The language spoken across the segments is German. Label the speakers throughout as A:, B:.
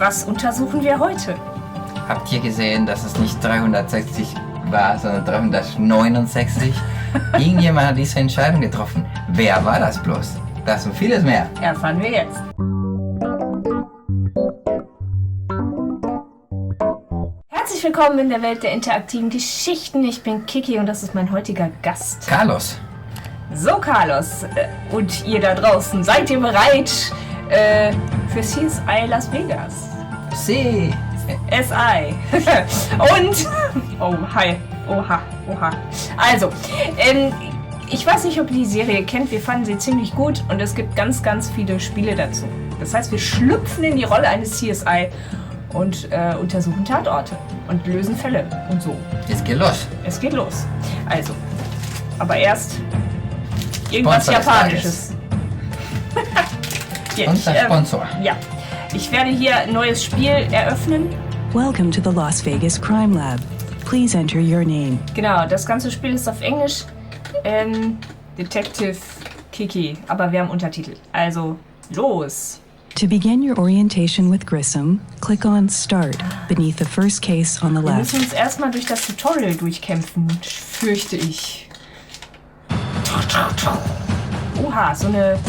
A: Was untersuchen wir heute?
B: Habt ihr gesehen, dass es nicht 360 war, sondern 369? Irgendjemand hat diese Entscheidung getroffen. Wer war das bloß? Das und vieles mehr.
A: Erfahren wir jetzt. Herzlich willkommen in der Welt der interaktiven Geschichten. Ich bin Kiki und das ist mein heutiger Gast.
B: Carlos.
A: So, Carlos. Und ihr da draußen, seid ihr bereit für CSI Las Vegas?
B: Sie.
A: SI. Und... Oh, hi. Oha. Also, ich weiß nicht, ob ihr die Serie kennt. Wir fanden sie ziemlich gut und es gibt ganz, ganz viele Spiele dazu. Das heißt, wir schlüpfen in die Rolle eines CSI und untersuchen Tatorte und lösen Fälle und so.
B: Es geht los.
A: Es geht los. Also, aber erst irgendwas
B: Sponsor
A: Japanisches.
B: Unser Sponsor.
A: Ja. Ich werde hier ein neues Spiel eröffnen.
C: Welcome to the Las Vegas Crime Lab. Please enter your name.
A: Genau, das ganze Spiel ist auf Englisch. Detective Kiki, aber wir haben Untertitel. Also, los!
C: To begin your orientation with Grissom, click on Start beneath the first case on the
A: Wir
C: left.
A: müssen uns erstmal durch das Tutorial durchkämpfen, fürchte ich. Oha, so eine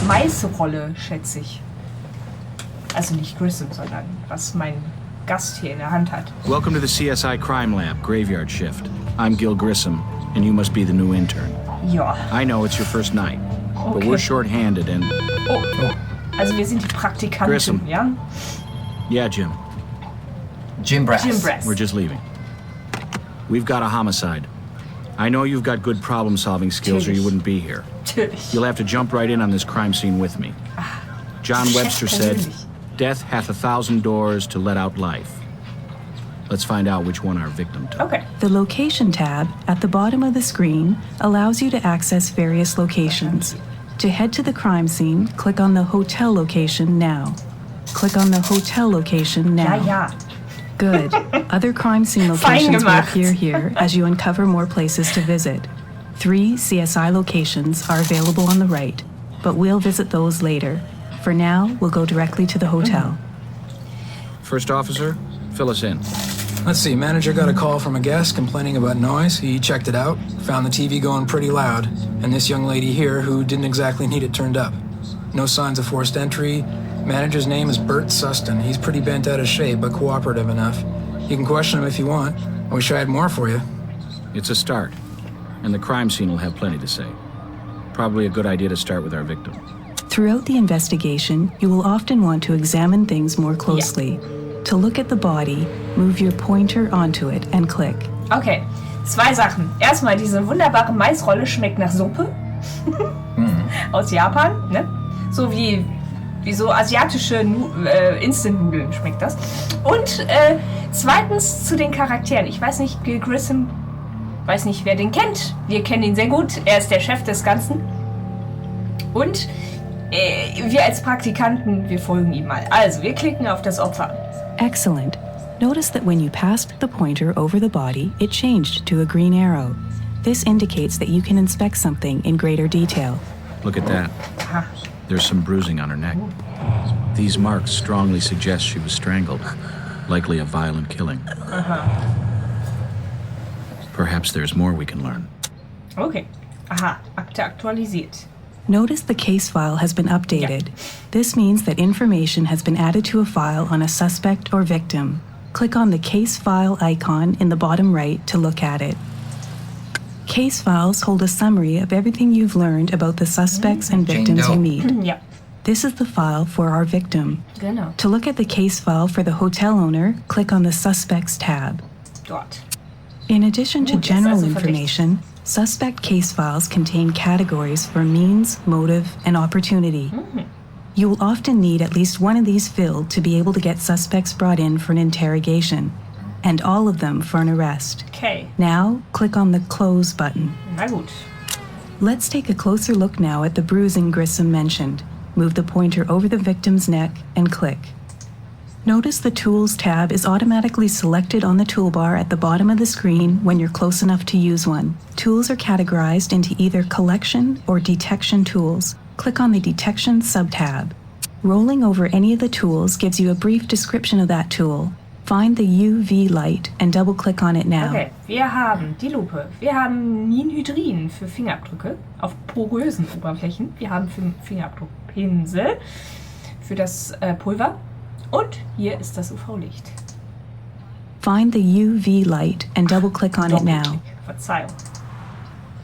A: Maisrolle, schätze ich. Also nicht Grissom, sondern was mein Gast hier in der Hand hat.
D: Welcome to the CSI Crime Lab, Graveyard Shift. I'm Gil Grissom, and you must be the new intern.
A: Ja.
D: I know it's your first night, but
A: Okay.
D: we're short-handed and...
A: Oh, also wir sind die Praktikanten,
D: Grissom.
A: ja?
D: Yeah, Jim,
B: Jim Brass.
A: Jim Brass.
D: we're just leaving. We've got a homicide. I know you've got good problem-solving skills or you wouldn't be here.
A: Natürlich.
D: You'll have to jump right in on this crime scene with me. John
A: Chef
D: Webster said,
A: persönlich.
D: "Death hath 1,000 doors to let out life." Let's find out which one our victim took.
A: Okay.
C: The Location tab at the bottom of the screen allows you to access various locations. To head to the crime scene, click on the hotel location now. Click on the hotel location now.
A: Ja.
C: Good. Other crime scene
A: Fein
C: locations will
A: gemacht.
C: appear here as you uncover more places to visit. 3 CSI locations are available on the right, but we'll visit those later. For now, we'll go directly to the hotel.
D: First officer, fill us in.
E: Let's see, manager got a call from a guest complaining about noise. He checked it out, found the TV going pretty loud, and this young lady here who didn't exactly need it turned up. No signs of forced entry. Manager's name is Bert Sustin. He's pretty bent out of shape, but cooperative enough. You can question him if you want. I wish I had more for you.
D: It's a start, and the crime scene will have plenty to say. Probably a good idea to start with our victim.
C: Throughout the investigation, you will often want to examine things more closely. To look at the body, move your pointer onto it and click.
A: Okay, 2 Sachen. Erstmal, diese wunderbare Maisrolle schmeckt nach Suppe. Aus Japan, ne? So wie so asiatische Instant-Nudeln schmeckt das. Und zweitens zu den Charakteren. Ich weiß nicht, Gil Grissom, weiß nicht, wer den kennt. Wir kennen ihn sehr gut. Er ist der Chef des Ganzen. Und wir als Praktikanten, wir folgen ihm mal. Also, wir klicken auf das Opfer.
C: Excellent. Notice that when you passed the pointer over the body, it changed to a green arrow. This indicates that you can inspect something in greater detail.
D: Look at that.
A: Aha.
D: There's some bruising on her neck. These marks strongly suggest she was strangled, likely a violent killing. Perhaps there's more we can learn.
A: Okay. Aha, Akte aktualisiert.
C: Notice the case file has been updated. This means that information has been added to a file on a suspect or victim. Click on the case file icon in the bottom right to look at it. Case files hold a summary of everything you've learned about the suspects and victims you meet.
A: Ja,
C: This is the file for our victim.
A: genau.
C: To look at the case file for the hotel owner, click on the Suspects tab.
A: Dort.
C: In addition to
A: Gut, das
C: general
A: ist also
C: information, suspect case files contain categories for means, motive, and opportunity. You will often need at least one of these filled to be able to get suspects brought in for an interrogation, and all of them for an arrest.
A: Okay,
C: Now, click on the Close button.
A: na gut.
C: Let's take a closer look now at the bruising Grissom mentioned. Move the pointer over the victim's neck and click. Notice the Tools tab is automatically selected on the toolbar at the bottom of the screen when you're close enough to use one. Tools are categorized into either Collection or Detection tools. Click on the Detection sub-tab. Rolling over any of the tools gives you a brief description of that tool. Find the UV light and double-click on it now.
A: Okay, wir haben die Lupe. Wir haben Ninhydrin für Fingerabdrücke auf porösen Oberflächen. Wir haben für Fingerabdruckpinsel für das Pulver. Und hier ist das UV-Licht.
C: Find the UV light and double-click on it now.
A: Doppelklick, Verzeihung.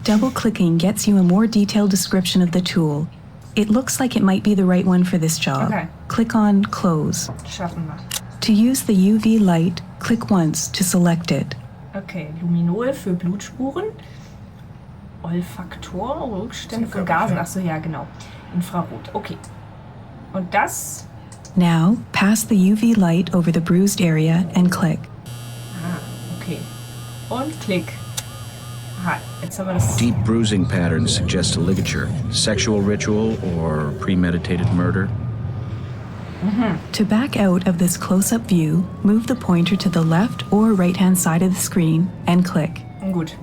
C: Double-clicking gets you a more detailed description of the tool. It looks like it might be the right one for this job.
A: Okay.
C: Click on Close.
A: Schaffen wir.
C: To use the UV light, click once to select it.
A: Okay, Luminol für Blutspuren. Olfaktor, Rückstände von Gasen. Achso, ja, genau. Infrarot, okay. Und das...
C: Now, pass the UV light over the bruised area and click.
A: Okay. Und klick. Aha, jetzt haben wir das...
D: Deep bruising patterns suggest a ligature, sexual ritual, or premeditated murder.
C: To back out of this close-up view, move the pointer to the left or right-hand side of the screen and click.
A: Gut.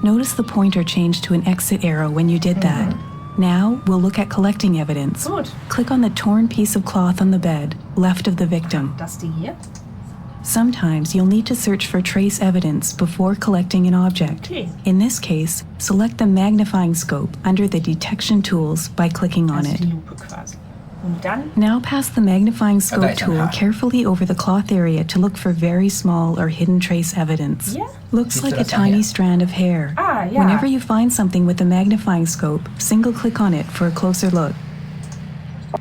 C: Notice the pointer changed to an exit arrow when you did that. Now, we'll look at collecting evidence.
A: Gut.
C: Click on the torn piece of cloth on the bed, left of the victim.
A: Das Ding hier.
C: Sometimes you'll need to search for trace evidence before collecting an object.
A: Okay.
C: In this case, select the magnifying scope under the detection tools by clicking on
A: Also
C: it.
A: die Lupe quasi. Und dann...
C: Now pass the magnifying scope
B: Okay,
C: tool
B: aha.
C: carefully over the cloth area to look for very small or hidden trace evidence.
A: Yeah.
C: Looks
B: Siehst
C: like
B: du
C: a
B: das da
C: tiny
B: hier?
C: strand of hair.
A: Ah, ja.
C: Whenever you find something with a magnifying scope, single-click on it for a closer look.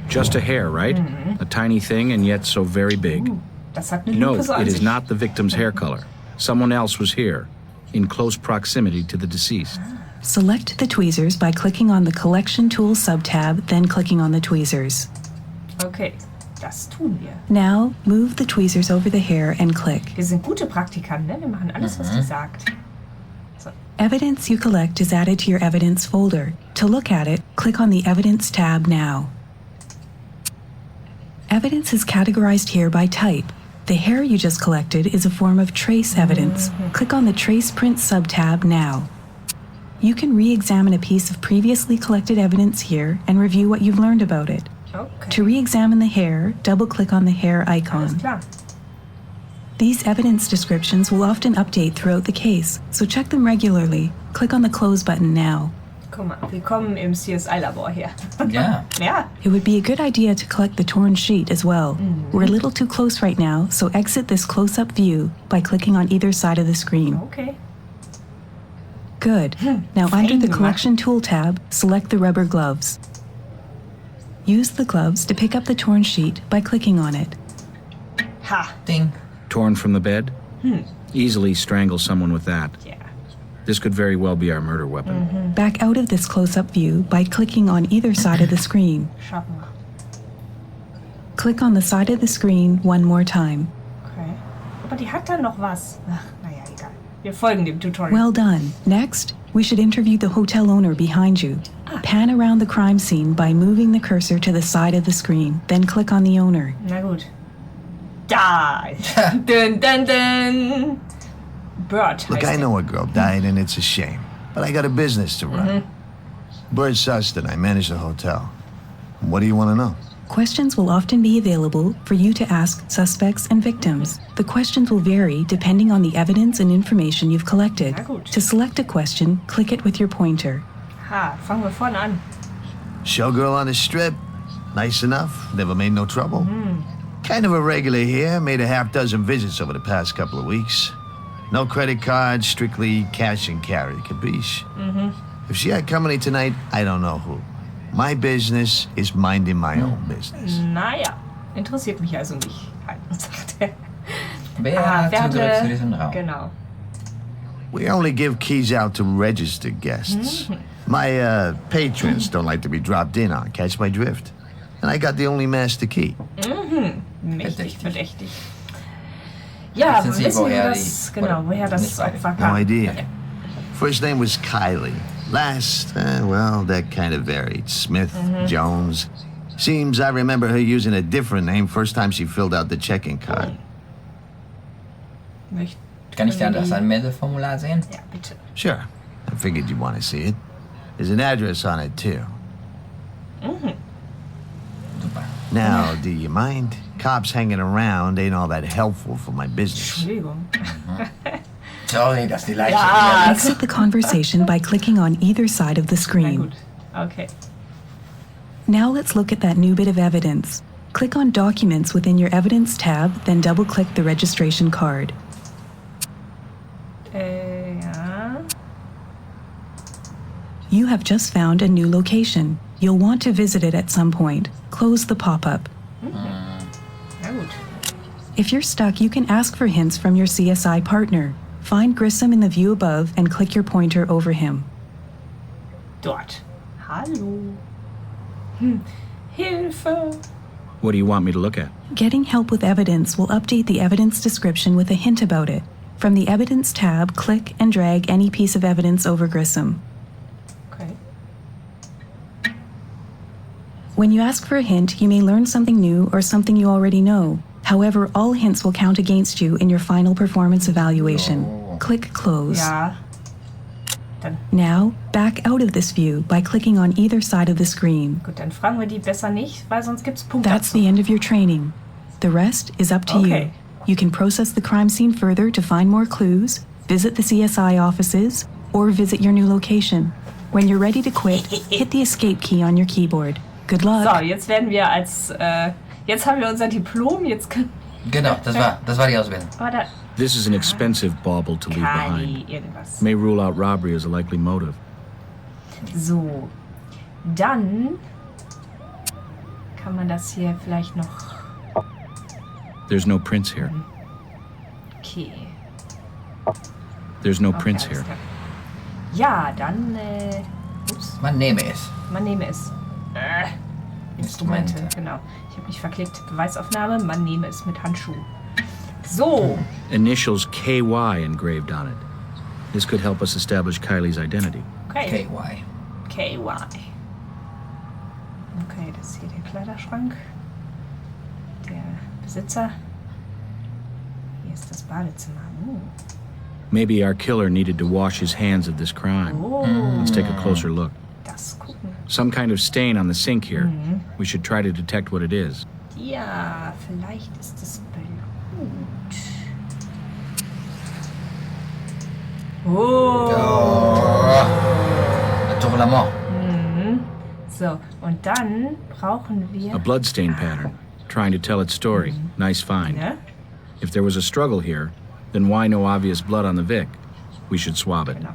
D: Just a hair, right? A tiny thing and yet so very big.
A: Das hat eine Lupe
D: Note,
A: so an
D: it is
A: sich.
D: not the victim's hair color. Someone else was here, in close proximity to the deceased.
C: Select the tweezers by clicking on the Collection Tools sub-tab, then clicking on the tweezers.
A: Okay, das tun wir.
C: Now, move the tweezers over the hair and click.
A: Wir sind gute Praktikanten, ne? Wir machen alles, was die sagt. So.
C: Evidence you collect is added to your evidence folder. To look at it, click on the Evidence tab now. Evidence is categorized here by type. The hair you just collected is a form of trace evidence. Click on the Trace Print sub-tab now. You can re-examine a piece of previously collected evidence here and review what you've learned about it.
A: Okay.
C: To re-examine the hair, double-click on the hair
A: Alles
C: icon.
A: klar.
C: These evidence descriptions will often update throughout the case, so check them regularly. Click on the Close button now.
A: Guck mal, willkommen im CSI-Labor hier.
B: Ja.
A: Ja.
C: It would be a good idea to collect the torn sheet as well. We're a little too close right now, so exit this close-up view by clicking on either side of the screen.
A: Okay.
C: Good. Now
A: fein
C: under the
A: gemacht.
C: Collection Tool tab, select the rubber gloves. Use the gloves to pick up the torn sheet by clicking on it.
A: Ha.
B: Ding.
D: Torn from the bed? Easily strangle someone with that.
A: Ja.
D: This could very well be our murder weapon.
C: Back out of this close-up view by clicking on either side of the screen.
A: Schaffen wir.
C: Click on the side of the screen one more time.
A: Okay. Aber die hat da noch was. Ach, naja, egal. Wir folgen dem Tutorial.
C: Well done. Next, we should interview the hotel owner behind you. Pan around the crime scene by moving the cursor to the side of the screen, then click on the owner.
A: Na gut. Da. Dun, dun, dun. Bird
F: Look,
A: heißt
F: I
A: der.
F: know a girl died and it's a shame, but I got a business to run. Bird Sustin, I manage the hotel. What do you want to know?
C: Questions will often be available for you to ask suspects and victims. The questions will vary depending on the evidence and information you've collected.
A: Na gut.
C: To select a question, click it with your pointer.
A: Ha, fangen wir vorne an.
F: Showgirl on the strip. Nice enough. Never made no trouble. Kind of a regular here. Made a half dozen visits over the past couple of weeks. No credit cards, strictly cash and carry. Capiche? If she had company tonight, I don't know who. My business is minding my own business.
A: Naja, interessiert mich also nicht. Halt, sagt er.
B: Wer
A: Ah,
B: hat
A: wer
B: Zugriff
A: hatte-
B: zu diesem Raum?
A: Genau.
F: We only give keys out to registered guests. My patrons don't like to be dropped in on. Catch my drift? And I got the only master key.
A: Mächtig,
B: Verdächtig.
A: verdächtig. Ja,
B: Wissen Sie,
A: wissen wir
B: woher
A: das,
B: die-
A: genau, woher das
B: nicht beide.
A: Opfer
F: No
A: kam.
F: idea. First name was Kylie. Last, well, that kind of varied. Smith, Jones. Seems I remember her using a different name first time she filled out the check-in card.
A: Möcht-
B: Kann ich da das
A: die-
B: Anmeldeformular sehen?
A: Ja, bitte.
F: Sure. I figured you'd want to see it. There's an address on it, too. Now, do you mind? Cops hanging around ain't all that helpful for my business.
A: Entschuldigung.
B: Sorry, dass die Leiche
A: Ja.
C: Exit the conversation by clicking on either side of the
A: Na
C: screen.
A: gut. Okay.
C: Now let's look at that new bit of evidence. Click on Documents within your Evidence tab, then double-click the registration card.
A: Ja.
C: You have just found a new location. You'll want to visit it at some point. Close the pop-up.
A: Na gut.
C: If you're stuck, you can ask for hints from your CSI partner. Find Grissom in the view above and click your pointer over him.
A: Dort. Hallo. Hilfe.
D: What do you want me to look at?
C: Getting help with evidence will update the evidence description with a hint about it. From the Evidence tab, click and drag any piece of evidence over Grissom.
A: Okay.
C: When you ask for a hint, you may learn something new or something you already know. However, all hints will count against you in your final performance evaluation. Click Close.
A: Ja. Dann,
C: Now, back out of this view by clicking on either side of the screen.
A: gut, dann fragen wir die besser nicht, weil sonst gibt's Punkte.
C: That's the end of your training. The rest is up to
A: Okay.
C: you. You can process the crime scene further to find more clues, visit the CSI offices, or visit your new location. When you're ready to quit, hit the escape key on your keyboard. Good luck.
A: So, jetzt werden wir jetzt haben wir unser Diplom, jetzt können
B: Genau, das war die Ausbildung.
A: da
D: This is an expensive bauble to leave
A: Kali
D: behind.
A: irgendwas.
D: May rule out robbery as a likely motive.
A: So, dann kann man das hier vielleicht noch.
D: There's no prints here.
A: Okay.
D: There's no
A: Okay,
D: prints
A: alles
D: here.
A: klar. Ja, dann. Ups,
B: Man nehme es.
A: man nehme es. Instrumente,
B: Instrumente.
A: genau. Ich habe mich verklickt. Beweisaufnahme, man nehme es mit Handschuh. So,
D: Initials KY engraved on it. This could help us establish Kylie's identity.
A: okay.
B: KY.
A: KY. Okay, das ist hier der Kleiderschrank. Der Besitzer. Hier ist das Badezimmer.
D: Maybe our killer needed to wash his hands of this crime.
A: Oh,
D: Let's take a closer look.
A: das gucken.
D: Some kind of stain on the sink here. We should try to detect what it is.
A: Ja, vielleicht ist es Blut. Oh.
B: Tour la mort.
A: So, und dann brauchen wir.
D: A bloodstain pattern, trying to tell its story. Nice find.
A: Ne?
D: If there was a struggle here, then why no obvious blood on the Vic? We should swab it.
A: Genau.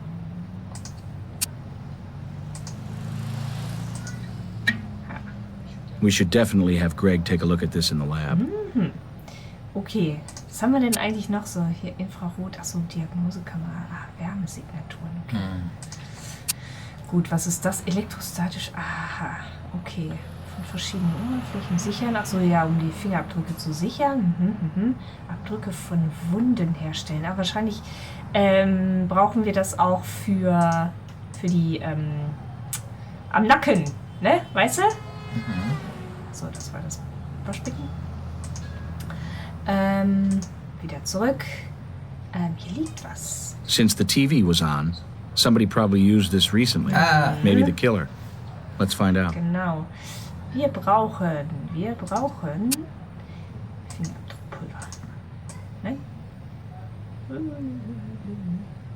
D: We should definitely have Greg take a look at this in the lab.
A: Okay, was haben wir denn eigentlich noch so? Hier Infrarot, achso, Diagnosekamera, Wärmesignaturen. Okay. Gut, was ist das? Elektrostatisch, aha, okay. Von verschiedenen Oberflächen sichern, achso, ja, um die Fingerabdrücke zu sichern. Abdrücke von Wunden herstellen. Aber wahrscheinlich brauchen wir das auch für die, am Nacken, ne? Weißt du? So, das war das Waschbecken. Wieder zurück. Hier liegt was.
D: Since the TV was on, somebody probably used this recently. Maybe the killer. Let's find out.
A: Genau. Wir brauchen Fingerabdruckpulver. Nein?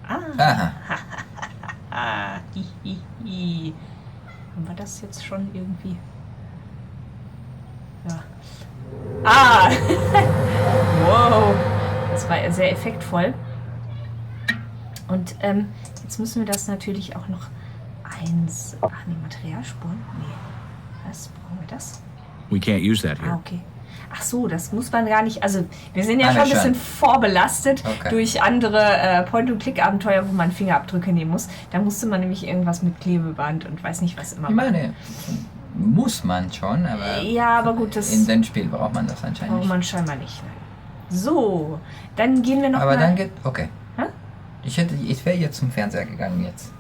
B: Aha.
A: Hihihi. Haben wir das jetzt schon irgendwie? Ja. Wow. Das war sehr effektvoll. Und jetzt müssen wir das natürlich auch noch Materialspuren? Nee. Was? Brauchen wir das?
D: We can't use that here.
A: Okay. Ach so, das muss man gar nicht. Also, wir sind ja
B: Alle
A: schon ein bisschen
B: schon.
A: vorbelastet
B: Okay.
A: durch andere Point-and-Click-Abenteuer, wo man Fingerabdrücke nehmen muss. Da musste man nämlich irgendwas mit Klebeband und weiß nicht was immer.
B: Ich meine, muss man schon, aber
A: Ja, aber gut, das
B: in dem Spiel braucht man das anscheinend
A: braucht
B: nicht.
A: man scheinbar nicht. Nein. So, dann gehen wir noch
B: Aber
A: mal.
B: dann geht, okay.
A: Hä?
B: Ich wäre jetzt zum Fernseher gegangen jetzt.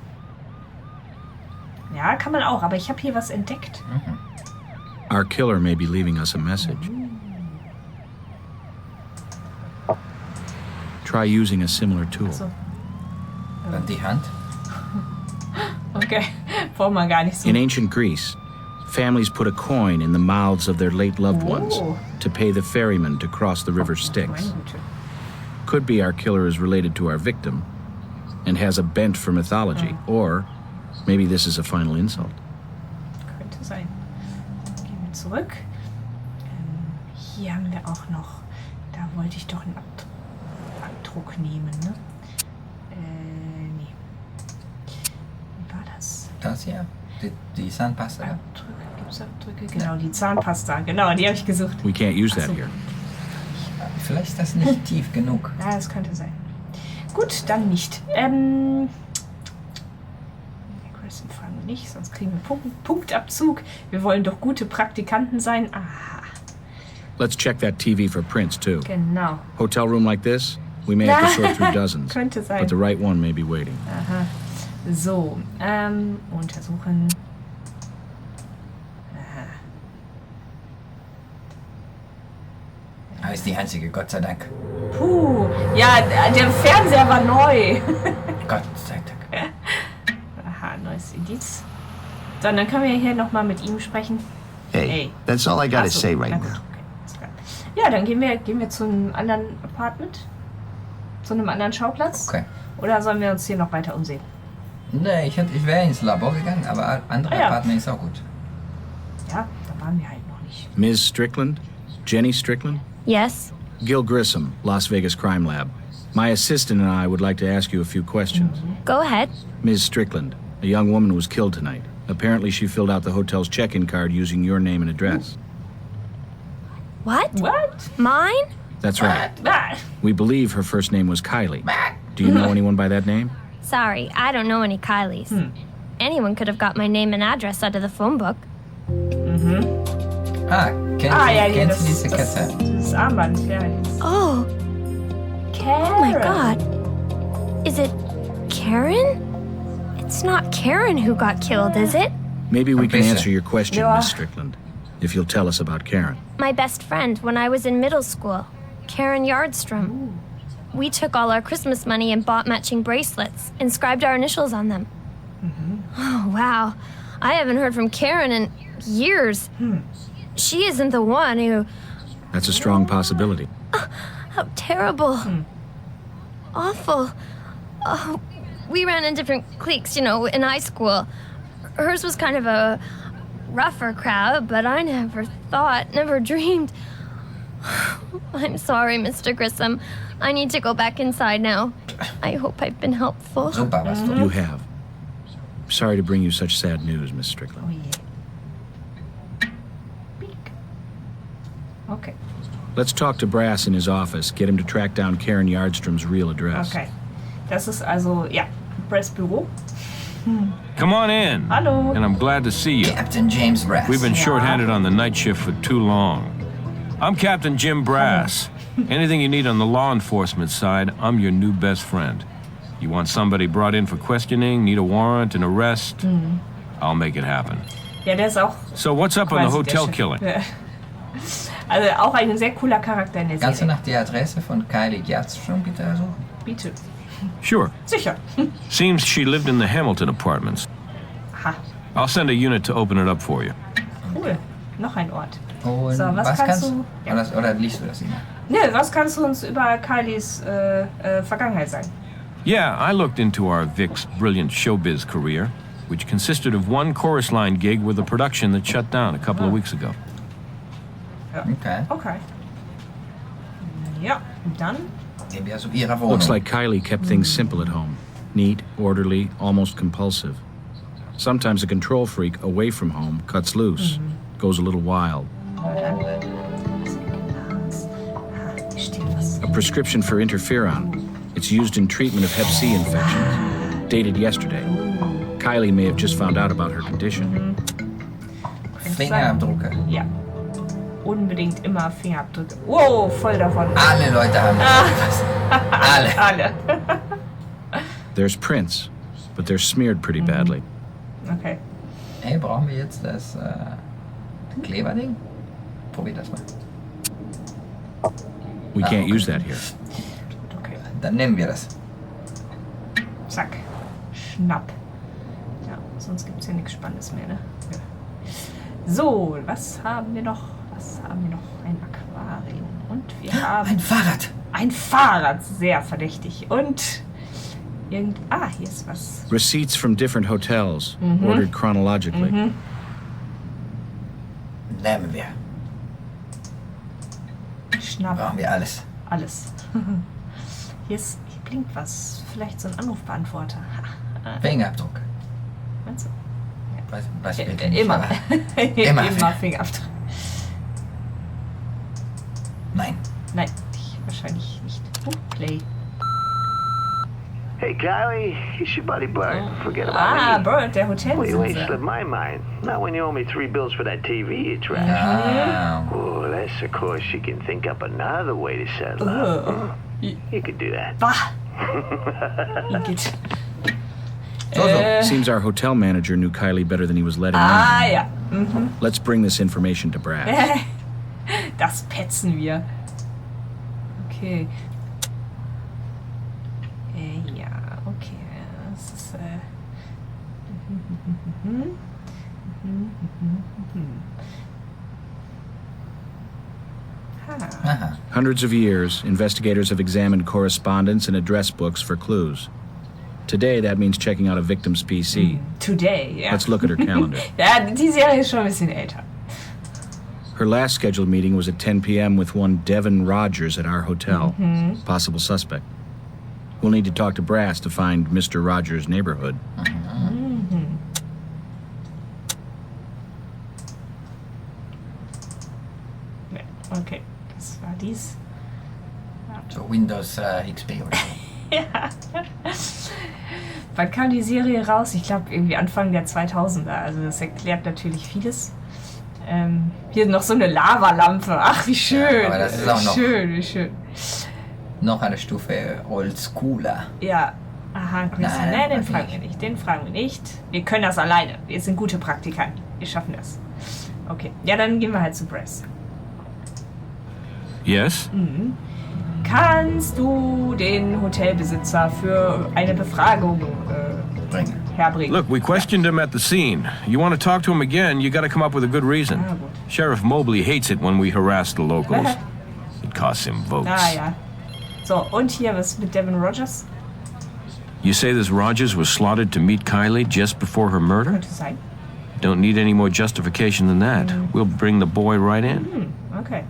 A: Ja, kann man auch, aber ich habe hier was entdeckt.
D: Our killer may be leaving us a message. Try using a similar tool.
A: So.
B: Dann die Hand.
A: Okay, braucht man gar nicht so.
D: In ancient Greece, Families put a coin in the mouths of their late loved ones to pay the ferryman to cross the river Styx. Could be our killer is related to our victim and has a bent for mythology, or maybe this is a final insult.
A: Könnte sein. Gehen wir zurück. Hier haben wir auch noch, da wollte ich doch einen Abdruck nehmen, ne? Nee. Wie war das?
B: Das hier? Die Zahnpasta?
A: Abdrücke, gibt's Abdrücke? Genau, die Zahnpasta, genau, die habe ich gesucht.
D: We can't use that here.
B: Vielleicht ist das nicht tief genug.
A: Ja, das könnte sein. Gut, dann nicht. Grissom fragen wir nicht, sonst kriegen wir Punktabzug. Wir wollen doch gute Praktikanten sein. Aha.
D: Let's check that TV for prints, too.
A: Genau.
D: Hotel room like this, we may have to sort through dozens.
A: Könnte sein.
D: But the right one may be waiting.
A: Aha. So, untersuchen. Aha.
B: Das ist die einzige, Gott sei Dank.
A: Puh, ja, der Fernseher war neu.
B: Gott sei Dank.
A: Aha, neues Indiz. So, dann können wir hier nochmal mit ihm sprechen.
F: Hey, that's all I gotta
A: Ach so,
F: say right
A: na gut,
F: now.
A: okay, ist klar. Ja, dann gehen wir zu einem anderen Apartment. Zu einem anderen Schauplatz.
B: Okay.
A: Oder sollen wir uns hier noch weiter umsehen?
B: Nee, ich wäre ins Labor gegangen, aber andere Apartment ist auch gut.
A: Ja, da waren wir halt noch nicht.
D: Ms. Strickland? Jenny Strickland?
G: Yes?
D: Gil Grissom, Las Vegas Crime Lab. My assistant and I would like to ask you a few questions.
G: Go ahead.
D: Ms. Strickland, a young woman was killed tonight. Apparently she filled out the hotel's check-in card using your name and address.
G: What?
A: What?
G: Mine?
D: That's right.
A: Ah,
D: We believe her first name was Kylie. Do you know anyone by that name?
G: Sorry, I don't know any Kylies. Anyone could have got my name and address out of the phone book.
B: Kennst du diese Kette?
A: Das Armband, ja.
G: Oh,
A: Karen.
G: oh my God. Is it Karen? It's not Karen who got killed, is it?
D: Maybe we can
B: Ambitious.
D: answer your question,
A: Yeah.
D: Miss Strickland, if you'll tell us about Karen.
G: My best friend when I was in middle school, Karen Yardstrom. We took all our Christmas money and bought matching bracelets, inscribed our initials on them. Oh, wow. I haven't heard from Karen in years. She isn't the one who...
D: That's a strong possibility.
G: How terrible. Awful. Oh, we ran in different cliques, in high school. Hers was kind of a rougher crowd, but I never dreamed. I'm sorry, Mr. Grissom. I need to go back inside now. I hope I've been helpful.
B: Super, was du.
D: You have. Sorry to bring you such sad news, Miss
A: Oh
D: Strickland.
A: je. Piek. Okay,
D: Let's talk to Brass in his office, get him to track down Karen Yardstrom's real address.
A: okay. Das ist also, ja, Pressbüro.
H: Come on in.
A: Hallo.
H: And I'm glad to see you.
B: Captain James Brass.
H: We've been
A: Yeah.
H: shorthanded on the night shift for too long. I'm Captain Jim Brass. Anything you need on the law enforcement side, I'm your new best friend. You want somebody brought in for questioning, need a warrant, an arrest? I'll make it happen.
A: Ja, der ist auch
H: So what's up on the
A: quasi
H: hotel
A: der Chef.
H: killing?
A: Ja. Also auch ein sehr cooler Charakter in der
B: Kannst du
A: Serie.
B: nach der Adresse von Kylie Yardstrom bitte suchen?
A: Bitte.
H: Sure.
A: Sicher.
H: Seems she lived in the Hamilton apartments.
A: Aha,
H: I'll send a unit to open it up for you.
A: cool. Noch ein Ort.
B: Und
A: So, was kannst du... Ja.
B: Oder liest du das immer?
A: Ne, was kannst du uns über Kylies Vergangenheit sagen?
H: Yeah, I looked into our Vic's brilliant showbiz career, which consisted of one chorus line gig with a production that shut down a couple of weeks ago.
B: Okay.
A: Okay. Ja, und dann?
B: Gehen wir zu ihrer Wohnung.
D: Looks like Kylie kept things simple at home. Neat, orderly, almost compulsive. Sometimes a control freak away from home cuts loose, goes a little wild.
A: Hier steht was.
D: A prescription for interferon. It's used in treatment of Hep C infections. Dated yesterday. Kylie may have just found out about her condition.
B: Fingerabdrücke.
A: Ja. Unbedingt immer Fingerabdrücke. Wow, voll davon.
B: Alle Leute haben was. Alle.
A: Alle.
D: There's prints, but they're smeared pretty badly.
A: Okay.
B: Hey, brauchen wir jetzt das Kleberding? Probier das mal.
D: We can't use that here.
A: Okay.
B: Dann nehmen wir das.
A: Zack. Schnapp. Ja, sonst gibt's hier nichts Spannendes mehr, ne? Ja. So, was haben wir noch? Ein Aquarium. Und wir haben...
B: Ein Fahrrad.
A: Ein Fahrrad, sehr verdächtig. Und... hier ist was.
D: Receipts from different hotels, ordered chronologically.
B: Nehmen wir.
A: Schnapp.
B: Brauchen wir alles.
A: Alles. Hier blinkt was. Vielleicht so ein Anrufbeantworter.
B: Fingerabdruck.
A: Meinst du?
B: Was bitte nicht,
A: Immer.
B: aber-
A: Immer Fingerabdruck.
B: Nein.
A: Nein, wahrscheinlich nicht. Play.
I: Hey, Kylie, it's your buddy Bert. Forget about me.
A: Bert, der
I: Well, you ain't
A: Hotelzimmer.
I: slipped my mind. Not when you owe me 3 bills for that TV you trashed.
B: Ah.
I: Oh, that's of course you can think up another way to settle up. You could do that.
A: Bah! Igitt.
D: Seems our hotel manager knew Kylie better than he was letting on.
A: Ja.
D: Let's bring this information to Brass.
A: Das petzen wir. Okay. Ja, okay. Das ist,
B: Aha.
D: Hundreds of years, investigators have examined correspondence and address books for clues. Today, that means checking out a victim's PC.
A: Today, ja.
D: Let's look at her calendar.
A: Ja, die Serie ist schon ein bisschen älter.
D: Her last scheduled meeting was at 10 p.m. with one Devin Rogers at our hotel. Possible suspect. We'll need to talk to Brass to find Mr. Rogers' neighborhood.
A: Okay, das war dies.
B: So Windows XP oder so.
A: Ja. Wann kam die Serie raus? Ich glaube irgendwie Anfang der 2000er. Also das erklärt natürlich vieles. Hier noch so eine Lavalampe. Ach, wie schön.
B: Ja, aber das ist auch noch-
A: Wie schön.
B: Noch eine Stufe oldschooler.
A: Ja. Aha, Grissom.
B: Nein,
A: Nein, den
B: das
A: fragen
B: nicht.
A: wir nicht. Den fragen wir nicht. Wir können das alleine. Wir sind gute Praktikanten. Wir schaffen das. Okay. Ja, dann gehen wir halt zu Brass.
H: Yes?
A: Kannst du den Hotelbesitzer für eine Befragung
B: Bringen.
A: herbringen?
H: Look, we questioned him at the scene. You want to talk to him again, you gotta come up with a good reason.
A: Ah, gut.
H: Sheriff Mobley hates it when we harass the locals. It costs him votes.
A: Ja. So, und hier was mit Devin Rogers?
H: You say this Rogers was slotted to meet Kylie just before her murder?
A: Könnte sein.
H: Don't need any more justification than that. We'll bring the boy right in.
A: Okay.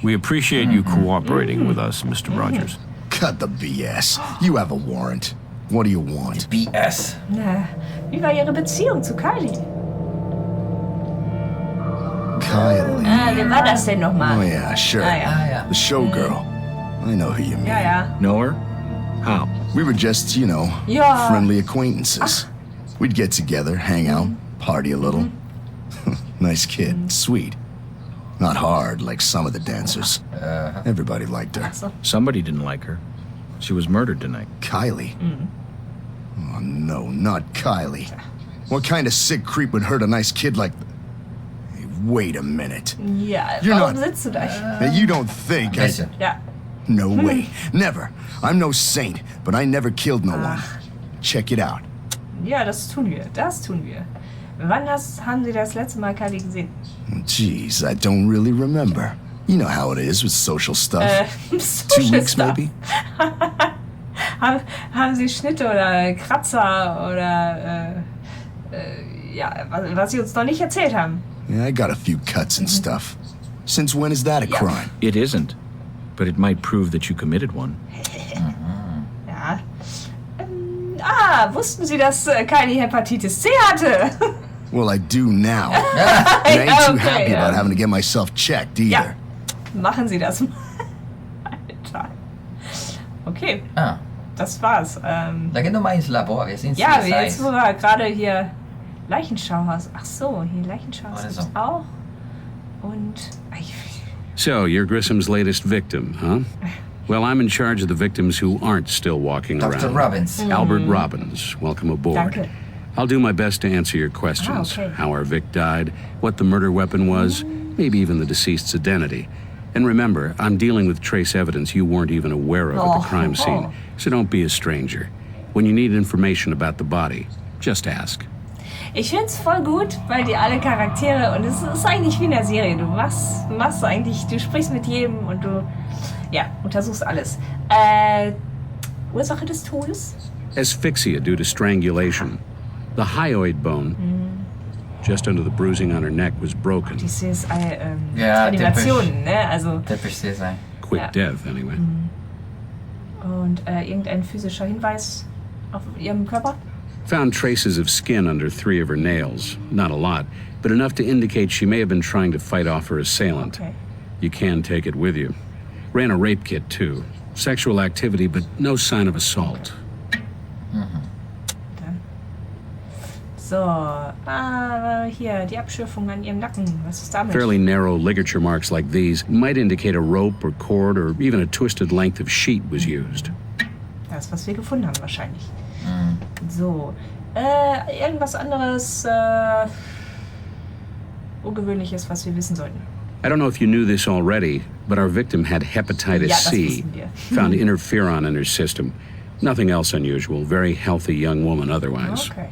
H: We appreciate you cooperating with us, Mr. Rogers.
J: Cut the BS. You have a warrant. What do you want?
B: BS.
A: Na, wie war Ihre Beziehung zu Kylie?
J: Kylie.
A: Wer war das denn
J: Oh,
A: nochmal?
J: yeah, sure.
A: Ah, ja.
B: Ah ja.
J: The showgirl. I know who you mean.
A: Ja.
D: Know her? How?
J: We were just,
A: Ja.
J: friendly acquaintances. We'd get together, hang out, party a little. Nice kid. Sweet. Not hard like some of the dancers. Everybody liked her.
D: Somebody didn't like her. She was murdered tonight.
J: Kylie? Oh, no, not Kylie. What kind of sick creep would hurt a nice kid like... Hey, wait a minute.
A: Ja,
J: You're
A: warum
J: not-
A: sitzt du da?
J: Now, you don't think I...
B: Bisschen.
A: Ja.
J: No way. Never. I'm no saint, but I never killed no one. Check it out.
A: Ja, das tun wir. Wann haben Sie das letzte Mal Kylie gesehen?
J: Jeez, I don't really remember. You know how it is with social stuff. 2
A: Social
J: weeks,
A: Stuff.
J: maybe?
A: Haben Sie Schnitte oder Kratzer oder was Sie uns noch nicht erzählt haben?
J: Yeah, I got a few cuts and stuff. Since when is that a crime?
D: It isn't, but it might prove that you committed one.
A: Ja. Wussten Sie, dass Kylie Hepatitis C hatte?
J: Well, I do now. And I ain't too
A: Okay,
J: happy about
A: yeah.
J: having to get myself checked either.
A: Ja. Machen Sie das mal. Alter. Okay,
B: Ah,
A: das war's.
B: dann gehen wir mal ins Labor. Wir sind
A: Ja,
B: CSIs.
A: jetzt wo wir gerade hier Leichenschauhaus. Ach so, hier Leichenschauhaus
B: Oder
A: gibt's
B: so.
A: auch. Und
K: So, you're Grissom's latest victim, huh? Well, I'm in charge of the victims who aren't still walking
B: Dr.
K: around.
B: Robbins.
K: Albert Robbins, welcome aboard.
A: Danke.
K: I'll do my best to answer your questions.
A: okay.
K: How our Vic died, what the murder weapon was, maybe even the deceased's identity. And remember, I'm dealing with trace evidence you weren't even aware of at the crime scene, so don't be a stranger. When you need information about the body, just ask.
A: Ich finde es voll gut, weil die alle Charaktere, und es ist eigentlich wie in der Serie, du sprichst mit jedem und du, untersuchst alles. Ursache des Todes?
K: Asphyxia due to strangulation. The hyoid bone, just under the bruising on her neck, was broken.
A: Die CSI, Animationen, ne? Also.
B: Typisch CSI.
K: Quick death, anyway.
A: Und irgendein physischer Hinweis auf ihrem Körper?
K: Found traces of skin under 3 of her nails. Not a lot, but enough to indicate she may have been trying to fight off her assailant.
A: Okay.
K: You can take it with you. Ran a rape kit, too. Sexual activity, but no sign of assault.
A: So, hier, die Abschürfung an ihrem Nacken. Was ist damit?
K: Fairly narrow ligature marks like these might indicate a rope or cord or even a twisted length of sheet was used.
A: Das, was wir gefunden haben, wahrscheinlich. So, irgendwas anderes Ungewöhnliches, was wir wissen sollten.
K: I don't know if you knew this already, but our victim had hepatitis C. Found interferon in her system. Nothing else unusual. Very healthy young woman otherwise.
A: Okay.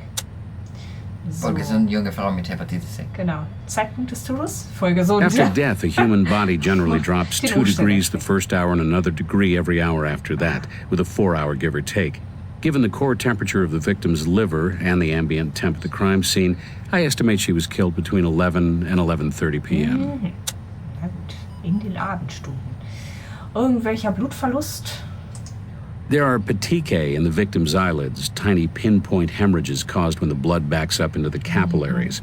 A: So.
B: Voll gesund, junge Frau mit Hepatitis C.
A: Genau. Zeitpunkt des Todes? Voll gesund.
K: After death, the human body generally drops 2 degrees the first hour and another degree every hour after that, with a 4-hour give or take. Given the core temperature of the victim's liver and the ambient temp at the crime scene, I estimate she was killed between 11 and 11:30 p.m.
A: Na gut, in den Abendstunden. Irgendwelcher Blutverlust?
K: There are petechiae in the victim's eyelids, tiny pinpoint hemorrhages caused when the blood backs up into the capillaries.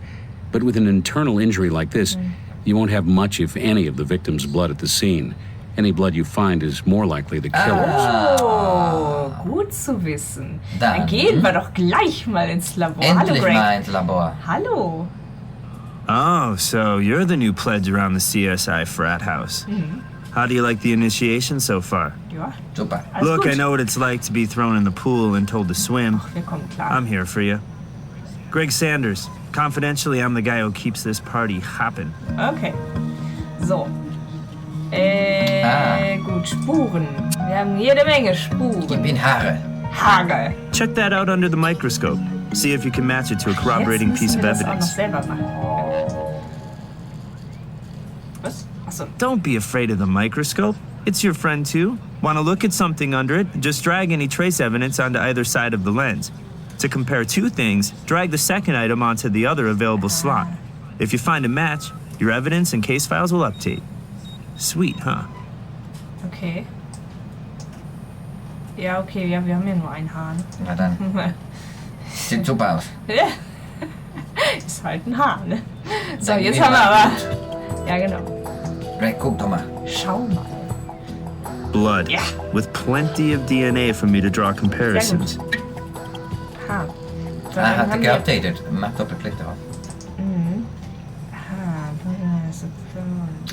K: But with an internal injury like this, you won't have much, if any, of the victim's blood at the scene. Any blood you find is more likely the killer's.
A: Oh, gut zu wissen. Dann gehen wir doch gleich mal ins Labor.
B: Endlich
A: Hallo, Greg.
B: mal ins Labor.
A: Hallo.
L: Oh, so you're the new pledge around the CSI frat house. How do you like the initiation so far?
A: Ja.
B: Super.
L: Look,
A: gut.
L: I know what it's like to be thrown in the pool and told to swim.
A: Wir kommen klar.
L: I'm here for you. Greg Sanders. Confidentially, I'm the guy who keeps this party hopping.
A: Okay. So. Gut, Spuren. Wir haben jede Menge Spuren.
B: Gib ihn Haare.
A: Haare.
L: Check that out under the microscope. See if you can match it to a corroborating piece of
A: Jetzt müssen wir
L: evidence.
A: das auch noch selber machen. Was? Achso.
L: Don't be afraid of the microscope. It's your friend too. Want to look at something under it? Just drag any trace evidence onto either side of the lens. To compare 2 things, drag the second item onto the other available slot. If you find a match, your evidence and case files will update. Sweet, huh?
A: Okay. Ja, okay, ja, wir haben ja nur ein Haar.
B: Na dann. Sieht super aus.
A: Ja. Ist halt ein Haar, ne? So,
B: Dann
A: jetzt
B: gehen
A: haben
B: wir
A: wir aber...
B: gut.
A: Ja, genau.
B: Greg, guck doch mal.
A: Schau mal.
L: Blood.
A: Yeah.
L: With plenty of DNA for me to draw comparisons.
A: Ha. So,
B: Ah,
A: dann
B: hat er
A: haben wir...
B: geupdatet. Mach Doppelklick drauf.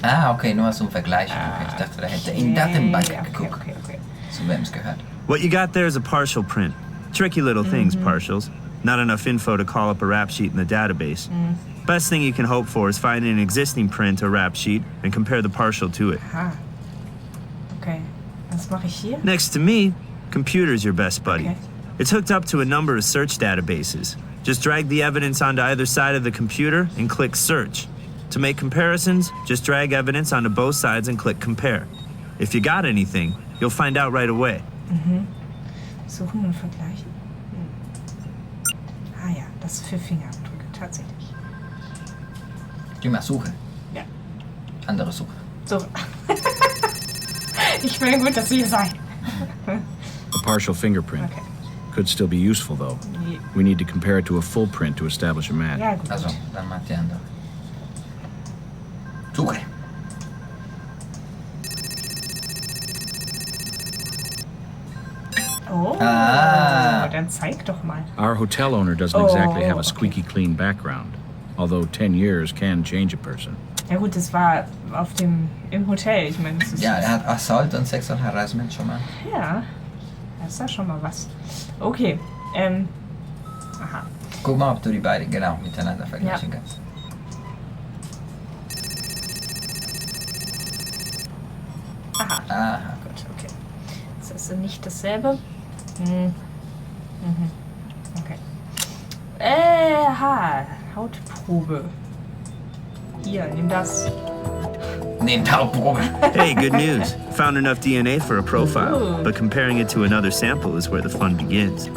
B: Ah, okay, nur zum Vergleichen. Okay, ich dachte, da hätte er in Datenbank geguckt.
A: Okay.
B: Zu wem es gehört.
L: What you got there is a partial print. Tricky little things, partials. Not enough info to call up a rap sheet in the database. Best thing you can hope for is finding an existing print or rap sheet and compare the partial to it.
A: Ha. Okay. Was mache ich hier?
L: Next to me, computer's your best buddy.
A: Okay.
L: It's hooked up to a number of search databases. Just drag the evidence onto either side of the computer and click search. To make comparisons, just drag evidence onto both sides and click compare. If you got anything, you'll find out right away.
A: Suchen und vergleichen. Ah ja, das für Fingerabdrücke, tatsächlich.
B: Geh mal Suche.
A: Ja.
B: Andere Suche.
A: So. Ich will gut, dass Sie hier seid.
D: A partial fingerprint.
A: Okay.
D: Could still be useful, though. We need to compare it to a full print to establish a match.
A: Ja, gut.
B: Also, dann macht die andere. Suche.
A: Oh,
B: Ah.
A: dann zeig doch mal.
D: Our hotel owner doesn't exactly have a squeaky clean background, although 10 years can change a person.
A: Ja gut, das war im Hotel. Ich meine, das ist...
B: Ja, er hat Assault und Sexual Harassment schon mal.
A: Ja, das ist ja schon mal was. Okay, aha.
B: Guck mal, ob du die beiden genau miteinander vergleichen kannst. Aha.
A: Gut, okay. Das ist nicht dasselbe. Okay. Hautprobe. Hier, nimm das.
B: Nehmt Hautprobe.
L: Hey, good news. Found enough DNA for a profile, but comparing it to another sample is where the fun begins.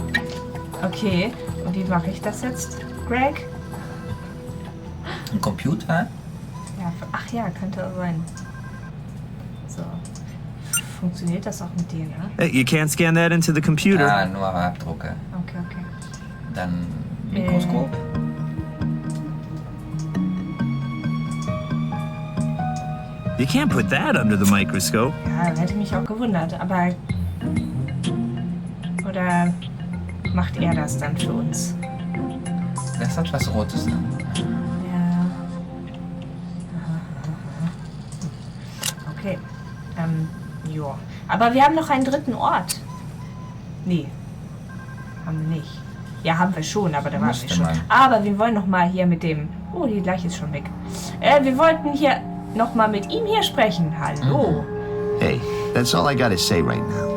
A: Okay, und wie mache ich das jetzt, Greg?
B: Ein Computer?
A: Ja, ach ja, könnte auch sein. So. Funktioniert das auch mit dir, ne?
L: Hey, you can't scan that into the computer.
B: Ah, nur Abdrucke.
A: Okay.
B: Dann Mikroskop.
L: You can't put that under the microscope.
A: Ja, hätte mich auch gewundert, aber... Oder macht er das dann für uns?
B: Das hat was Rotes an.
A: Ja. Okay. Ja. Aber wir haben noch einen dritten Ort. Nee. Haben wir nicht. Ja, haben wir schon, aber da waren wir schon. Aber wir wollen noch mal hier mit dem... Oh, die Leiche ist schon weg. Wir wollten hier noch mal mit ihm hier sprechen. Hallo.
F: Hey, that's all I gotta say right now.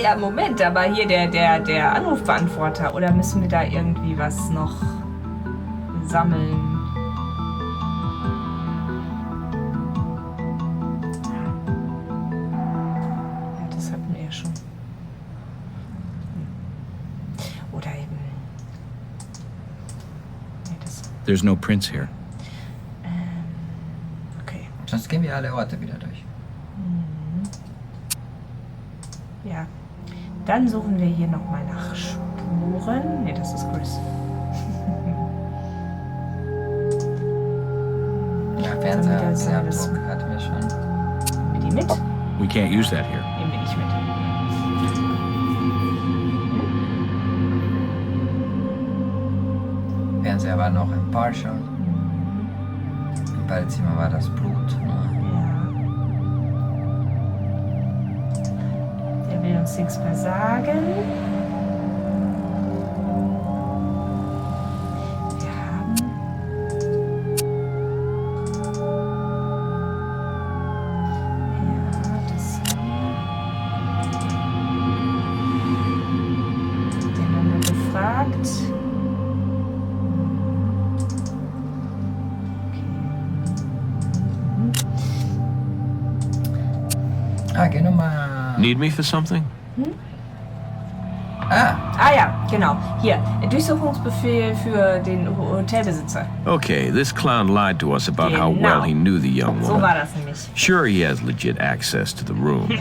A: Ja, Moment, aber hier der Anrufbeantworter. Oder müssen wir da irgendwie was noch sammeln? Ja, das hatten wir ja schon. Oder eben... Nee, das...
D: There's no prints here.
A: Okay.
B: Sonst gehen wir alle Orte wieder durch.
A: Ja. Dann suchen wir hier nochmal nach Spuren. Ne, das ist Chris.
B: Ja, Fernsehabdruck hatten wir schon.
A: Nehmen wir die mit?
D: We can't use that here.
A: Nehmen wir nicht mit.
B: Fernseher war noch im Partial. Im Badezimmer war das Blut.
A: Der will uns nichts mehr sagen. Wir haben... Ja, das den haben wir gefragt.
B: Ah, geh nochmal.
H: Need me for something?
A: Ah ja, genau. Hier, Durchsuchungsbefehl für den Hotelbesitzer.
H: Okay, this clown lied to us about how well he knew the young
A: So
H: woman.
A: war das nämlich.
H: Sure, he has legit access to the room.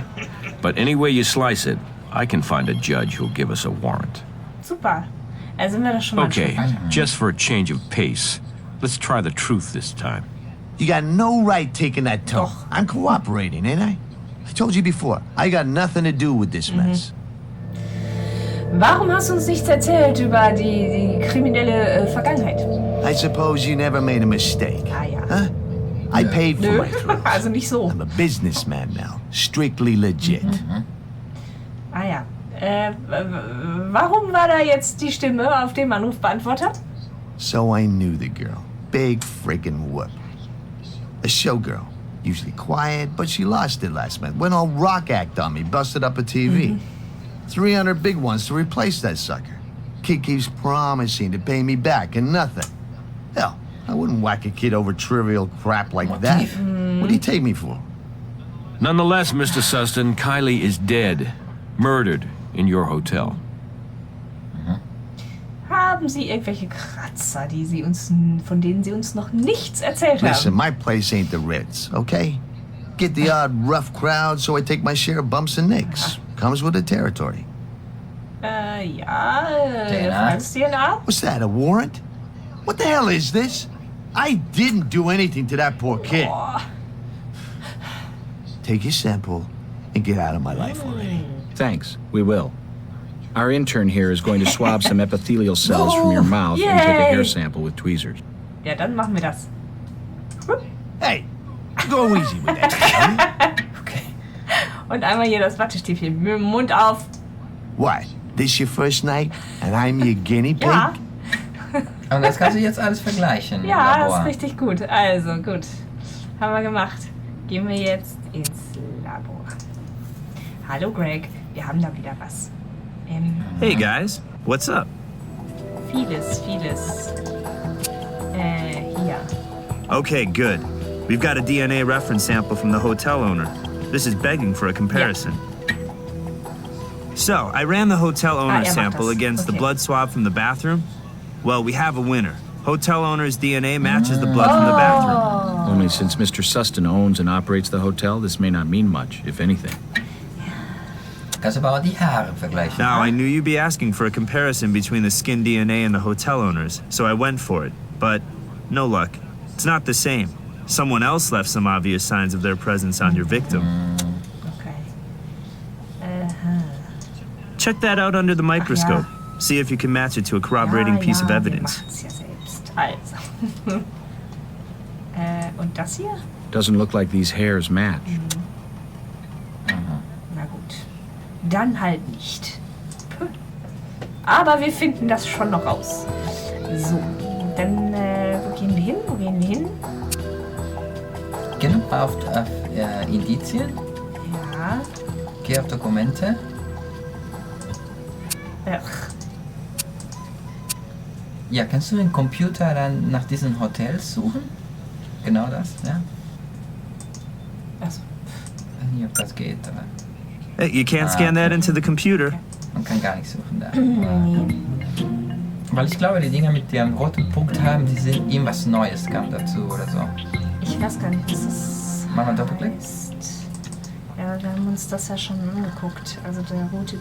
H: But any way you slice it, I can find a judge who'll give us a warrant.
A: Super. Also sind wir das schon mal
H: Okay, just for a change of pace, let's try the truth this time.
F: You got no right taking that tone. I'm cooperating, ain't I? I told you before, I got nothing to do with this mess.
A: Warum hast du uns nichts erzählt über die kriminelle Vergangenheit?
F: I suppose you never made a mistake.
A: Ah ja.
F: Huh? I paid for my throat.
A: Also nicht so.
F: I'm a businessman now, strictly legit.
A: Ah ja. Warum war da jetzt die Stimme auf dem Anrufbeantworter?
F: So I knew the girl. Big freaking whoop. A showgirl. Usually quiet, but she lost it last month. Went all rock act on me, busted up a TV. 300 big ones to replace that sucker. Kid keeps promising to pay me back and nothing. Hell, I wouldn't whack a kid over trivial crap like that. What do you take me for?
H: Nonetheless, Mr. Sustin, Kylie is dead. Murdered in your hotel.
A: Haben Sie irgendwelche Kratzer, von denen Sie uns noch nichts erzählt
F: Listen,
A: haben?
F: my place ain't the Ritz, okay? Get the odd rough crowd, so I take my share of bumps and nicks. Comes with the territory.
A: Ja,
B: DNA?
A: DNA?
F: What's that, a warrant? What the hell is this? I didn't do anything to that poor kid. Take your sample and get out of my life already.
D: Thanks, we will. Our intern here is going to swab some epithelial cells from your mouth and take a hair sample with tweezers.
A: Ja, dann machen wir das.
F: Hey, go easy with that.
B: Okay.
A: Und einmal hier das Wattestäbchen mit dem Mund auf.
F: What? This your first night and I'm your guinea pig?
A: Ja.
B: Und das kannst du jetzt alles vergleichen. im
A: Ja, das
B: Labor.
A: ist richtig gut. Also, gut. Haben wir gemacht. Gehen wir jetzt ins Labor. Hallo Greg, wir haben da wieder was.
L: Hey guys, what's up?
A: vieles. Hier.
L: Okay, good. We've got a DNA reference sample from the hotel owner. This is begging for a comparison. So, I ran the hotel owner's sample against the blood swab from the bathroom. Well, we have a winner. Hotel owner's DNA matches the blood from the bathroom.
D: Only since Mr. Sustin owns and operates the hotel, this may not mean much, if anything.
B: Kannst aber auch die Haare vergleichen.
L: Now, I knew you'd be asking for a comparison between the skin DNA and the hotel owner's, so I went for it. But no luck. It's not the same. Someone else left some obvious signs of their presence on your victim.
A: Okay.
L: Check that out under the microscope. See if you can match it to a corroborating piece of evidence.
A: Ja selbst. Also. Und das hier?
D: Doesn't look like these hairs match.
A: Na gut. Dann halt nicht. Puh. Aber wir finden das schon noch raus. So, dann wo gehen wir hin?
B: Geh noch mal auf Indizien.
A: Ja.
B: Geh auf Dokumente.
A: Ach.
B: Ja, kannst du den Computer dann nach diesen Hotels suchen? Genau das, ja?
A: Also.
B: Ich weiß nicht, ob das geht, aber...
L: Hey, you can't scan that into the computer.
B: Man kann gar nicht suchen da. Weil ich glaube, die Dinger mit dem roten Punkt haben, die sind irgendwas Neues kam dazu oder so.
A: Ich weiß gar nicht, was das
B: Mach mal Doppelklick.
A: heißt. Ja, wir haben uns das ja schon angeguckt. Also das rote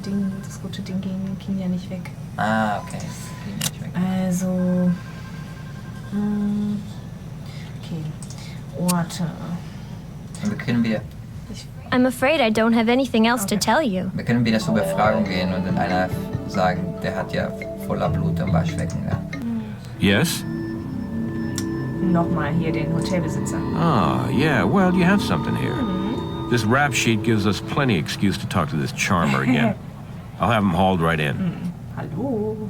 A: Ding ging ja nicht weg.
B: Ah, okay. Ging nicht weg.
A: Also... Okay. Orte.
B: Und wir können wieder...
G: I'm afraid I don't have anything else to tell you.
B: Wir können wieder zur Befragung gehen und dann einer sagen, der hat ja voller Blut am Waschbecken. Ja.
H: Yes?
A: Nochmal hier den Hotelbesitzer.
H: Ah, yeah, well, you have something here. This rap sheet gives us plenty excuse to talk to this charmer again. I'll have him hauled right in.
A: Hallo.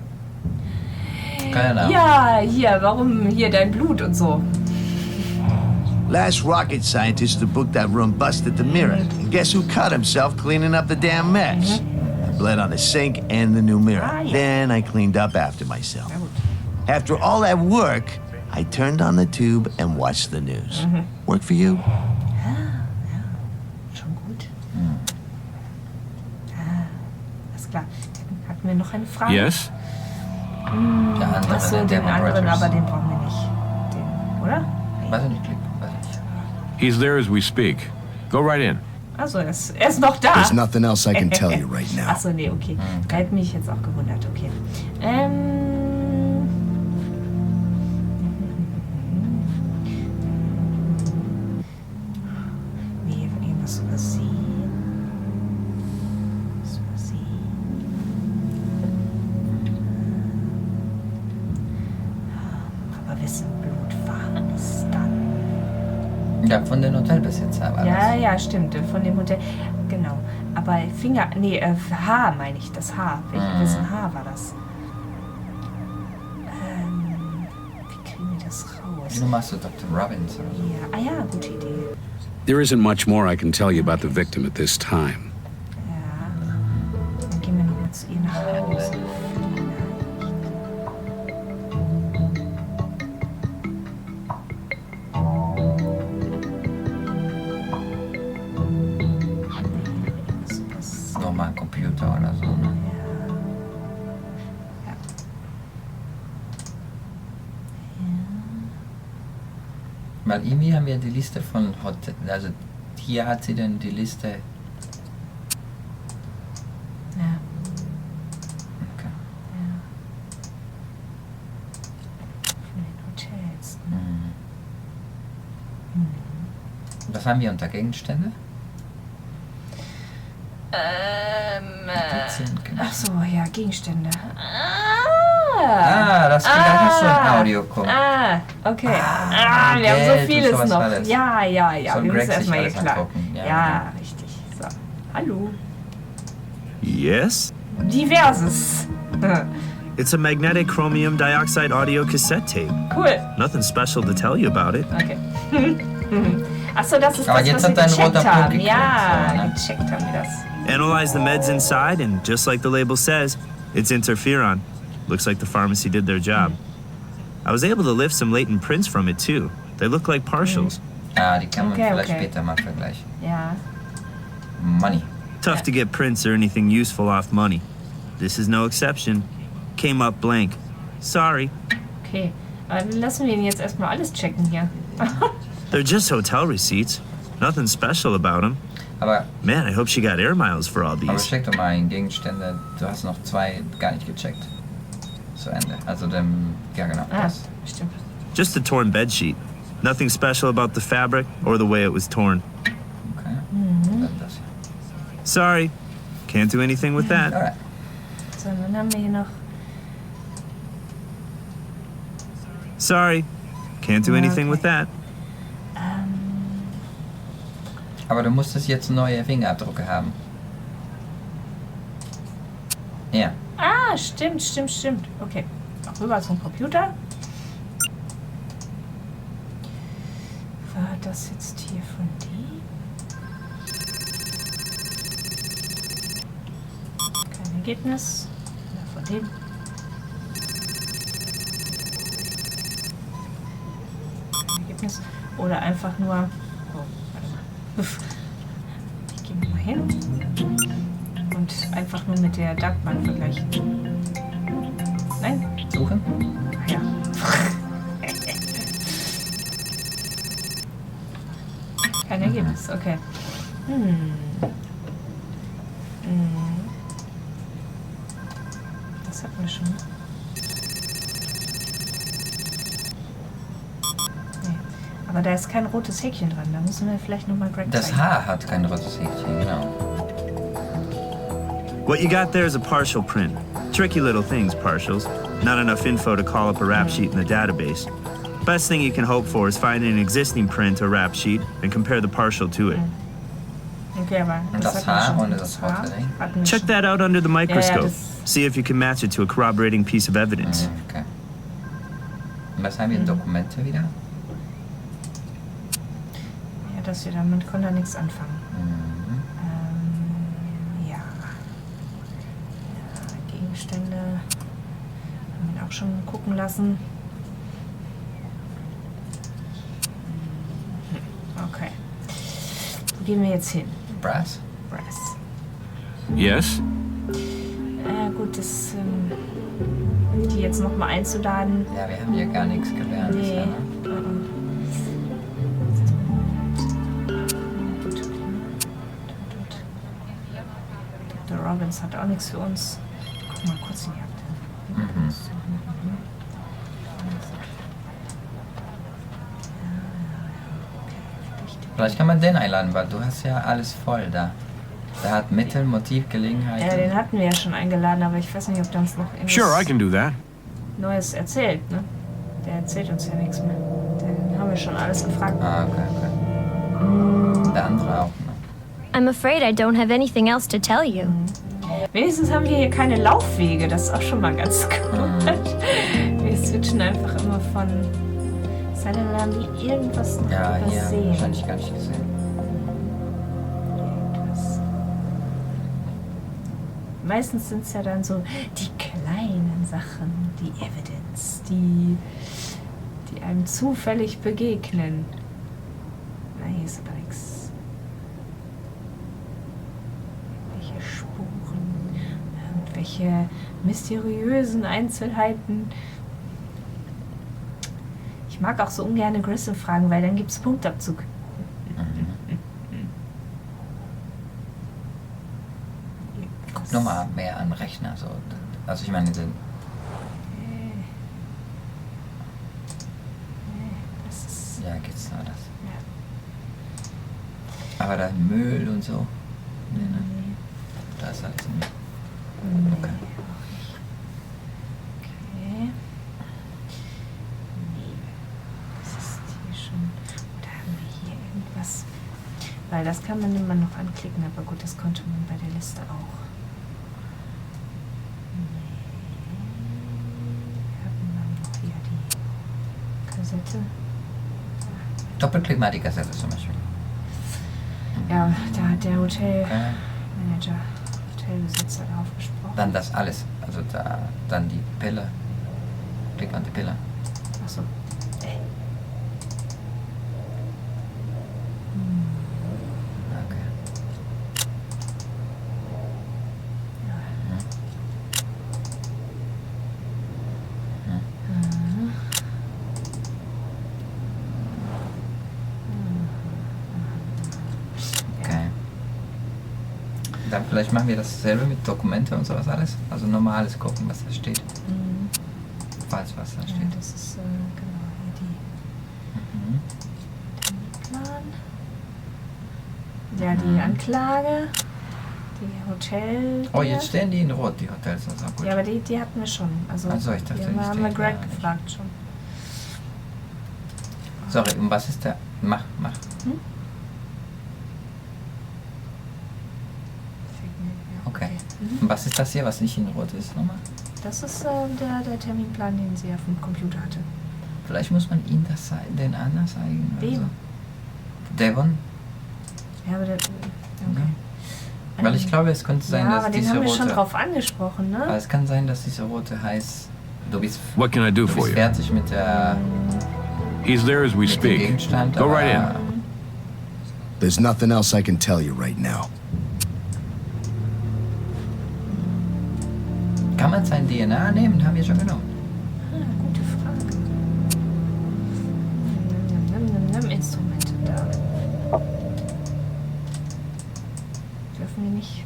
B: Keine Ahnung.
A: Ja, hier, warum hier dein Blut und so?
F: Last rocket scientist to book that room busted the mirror. And guess who cut himself cleaning up the damn mess? I bled on the sink and the new mirror.
A: Ah, yeah.
F: Then I cleaned up after myself. After all that work, I turned on the tube and watched the news. Work for you?
A: Schon gut. Alles klar. Hatten wir noch eine Frage?
H: Yes?
B: Der andere,
A: Achso, den
B: Demon
A: anderen,
B: Brothers.
A: aber den brauchen wir nicht. Den, oder?
B: Weiß ich nicht, klick. Weiß ich nicht.
H: He's there as we speak. Go right in.
A: Achso, er ist noch da.
J: There's nothing else I can tell you right now.
A: Achso, nee, okay. Da hätte mich jetzt auch gewundert, okay. Nee, irgendwas übersehen. Was übersehen. Aber wessen Blut war es dann?
B: Ja, von den Hotelbesitzer war
A: Ja,
B: das.
A: ja, stimmt. Von dem Hotel. Genau. Aber Finger. Nee, Haar meine ich. Das Haar. Wessen Haar war das? Wie kriegen wir das raus?
B: Du machst so Dr. Robbins oder so.
A: Ja. Ah ja, gute Idee.
K: There isn't much more I can tell you about the victim at this time.
A: Ja. Dann gehen wir nochmal zu ihr nach Hause.
B: Nochmal ein Computer oder so. Ne? Weil irgendwie haben wir die Liste von Hotel, also hier hat sie dann die Liste.
A: Ja.
B: Okay.
A: Von den Hotels.
B: Was haben wir unter Gegenstände? Notizien, genau.
A: Ach so, ja, Gegenstände.
B: Das hast du ein Audio gucken.
A: Okay.
B: Ah,
A: wir haben so
B: Geld und
A: vieles
B: sowas
A: noch.
B: war das.
A: Ja,
B: Soll
A: wir
B: Greg
A: müssen
B: sich
A: erstmal hier
B: alles
A: klar.
B: angucken. Ja,
A: Ja, richtig. So. Hallo.
L: Yes?
A: Diverses.
L: It's a magnetic chromium dioxide audio cassette tape.
A: Cool.
L: Nothing special to tell you about it.
A: Okay. Achso, das ist
B: Aber
A: das,
B: jetzt
A: was
B: hat
A: wir
B: dein
A: gecheckt
B: roter
A: haben.
B: Punkt gekriegt,
A: Ja,
B: so, ne?
A: gecheckt haben wir das.
L: Analyze the meds inside, and just like the label says, it's interferon. Looks like the pharmacy did their job. I was able to lift some latent prints from it too. They look like partials.
B: Ah, die kann man vielleicht später mal vergleichen.
A: Ja.
B: Money.
L: Tough to get prints or anything useful off money. This is no exception. Came up blank. Sorry.
A: Okay, aber dann lassen wir ihn jetzt erstmal alles checken hier.
L: They're just hotel receipts. Nothing special about them.
B: Aber
L: man, I hope she got air miles for all these.
B: Aber check doch mal in Gegenstände. Du hast noch 2 gar nicht gecheckt. Zu Ende. Also dem, ja genau. Das.
A: Stimmt.
L: Just a torn bedsheet. Nothing special about the fabric or the way it was torn.
B: Okay. Dann das.
L: Sorry. Can't do anything with that.
B: Alright.
A: So, dann haben wir hier noch.
L: Sorry. Can't do anything with that.
B: Aber du musstest jetzt neue Fingerabdrücke haben. Ja.
A: Ah, stimmt. Okay. Auch rüber zum Computer. War das jetzt hier von die? Kein Ergebnis. Ja, von dem. Kein Ergebnis. Oder einfach nur. Oh, warte mal. Ich gehe mal hin. Und einfach nur mit der Datenbank vergleichen. Nein?
B: Suchen?
A: Ja. Kein Ergebnis, okay. Das hatten wir schon. Nee. Aber da ist kein rotes Häkchen dran. Da müssen wir vielleicht nochmal Greg
B: Das
A: zeigen.
B: Haar hat kein rotes Häkchen, genau.
L: What you got there is a partial print. Tricky little things, partials. Not enough info to call up a rap sheet in the database. Best thing you can hope for is finding an existing print or rap sheet and compare the partial to it.
A: Okay, aber
B: Und das
A: hatten wir
B: Haar
A: schon.
B: und das rote Ding?
A: Hatten wir
L: Check
A: schon.
L: that out under the microscope.
A: das-
L: See if you can match it to a corroborating piece of evidence.
B: Okay. Und was haben wir Dokumente wieder?
A: Ja, dass wir damit konnten wir nichts anfangen. Ja. Gegenstände haben wir ihn auch schon gucken lassen. Okay. Wo gehen wir jetzt hin?
B: Brass?
A: Brass.
H: Yes?
A: Gut, das, die jetzt nochmal einzuladen.
B: Ja, wir haben hier gar nichts gelernt.
A: Nee.
B: bisher, ne?
A: Gut. Dr. Robbins hat auch nichts für uns. Guck mal kurz in die Akte.
B: Vielleicht kann man den einladen, weil du hast ja alles voll da. Der hat Mittel, Motiv, Gelegenheit.
A: Ja, den hatten wir ja schon eingeladen, aber ich weiß nicht, ob der uns noch irgendwas
H: Sure, I can do that.
A: Neues erzählt, ne? Der erzählt uns ja nichts mehr. Den haben wir schon alles gefragt.
B: Ah, okay. Der andere auch, ne?
G: I'm afraid I don't have anything else to tell you.
A: Wenigstens haben wir hier keine Laufwege, das ist auch schon mal ganz gut. Wir switchen einfach immer von... Sei denn, wir haben die irgendwas noch
B: Ja, hier
A: übersehen.
B: wahrscheinlich gar nicht gesehen.
A: Irgendwas. Meistens sind es ja dann so die kleinen Sachen, die Evidence, die einem zufällig begegnen. Na, hier ist aber nichts. Welche Spuren, irgendwelche mysteriösen Einzelheiten. Ich mag auch so ungern Grissom fragen, weil dann gibt es Punktabzug.
B: Guck nochmal mehr an den Rechner. So. Also ich meine, den,
A: Das ist,
B: ja, geht's da das.
A: ja.
B: Aber da Müll und so. Nee, ne? Da ist alles nicht. Okay.
A: Okay. Nee. Das ist hier schon. Oder haben wir hier irgendwas? Weil das kann man immer noch anklicken, aber gut, das konnte man bei der Liste auch. Nee. Wir hatten dann noch hier die Kassette.
B: Doppelklick mal die Kassette zum Beispiel.
A: Ja, da hat der
B: Okay.
A: Hotelmanager, Hotelbesitzer darauf gesprochen.
B: Dann das alles. Also dann die Pille. Klick an die Pille.
A: Achso.
B: Okay. Okay. Dann vielleicht machen wir dasselbe mit Dokumente und sowas alles. Also normales gucken, was da steht. Falls was da steht.
A: Ja, das ist genau hier die Plan. Ja, die Anklage. Die Hotel.
B: Oh, jetzt stehen die in Rot, die Hotels. Das ist auch gut.
A: Ja, aber die hatten wir schon. Also
B: ich dachte,
A: die
B: die
A: haben wir
B: stehen
A: Greg
B: da nicht.
A: gefragt schon.
B: Sorry, und was ist der? Mach. Okay. Und was ist das hier, was nicht in Rot ist nochmal?
A: Das ist der Terminplan, den sie auf dem Computer hatte.
B: Vielleicht muss man ihm den anders zeigen.
A: Wem?
B: Also. Devon?
A: Ja, aber der. Okay.
B: Weil ich glaube, es könnte sein, dass
A: aber den
B: diese
A: haben wir
B: rote...
A: schon drauf angesprochen, ne?
B: Aber es kann sein, dass diese rote heißt... Du bist
H: What can I do for you?
B: fertig mit der...
H: He's there as we
B: mit dem
H: speak.
B: Gegenstand,
H: Go right in.
B: aber-
J: There's nothing else I can tell you right now.
B: Kann man sein DNA nehmen? Haben wir schon genommen.
A: Gute Frage. Instrumente da. Dürfen wir nicht.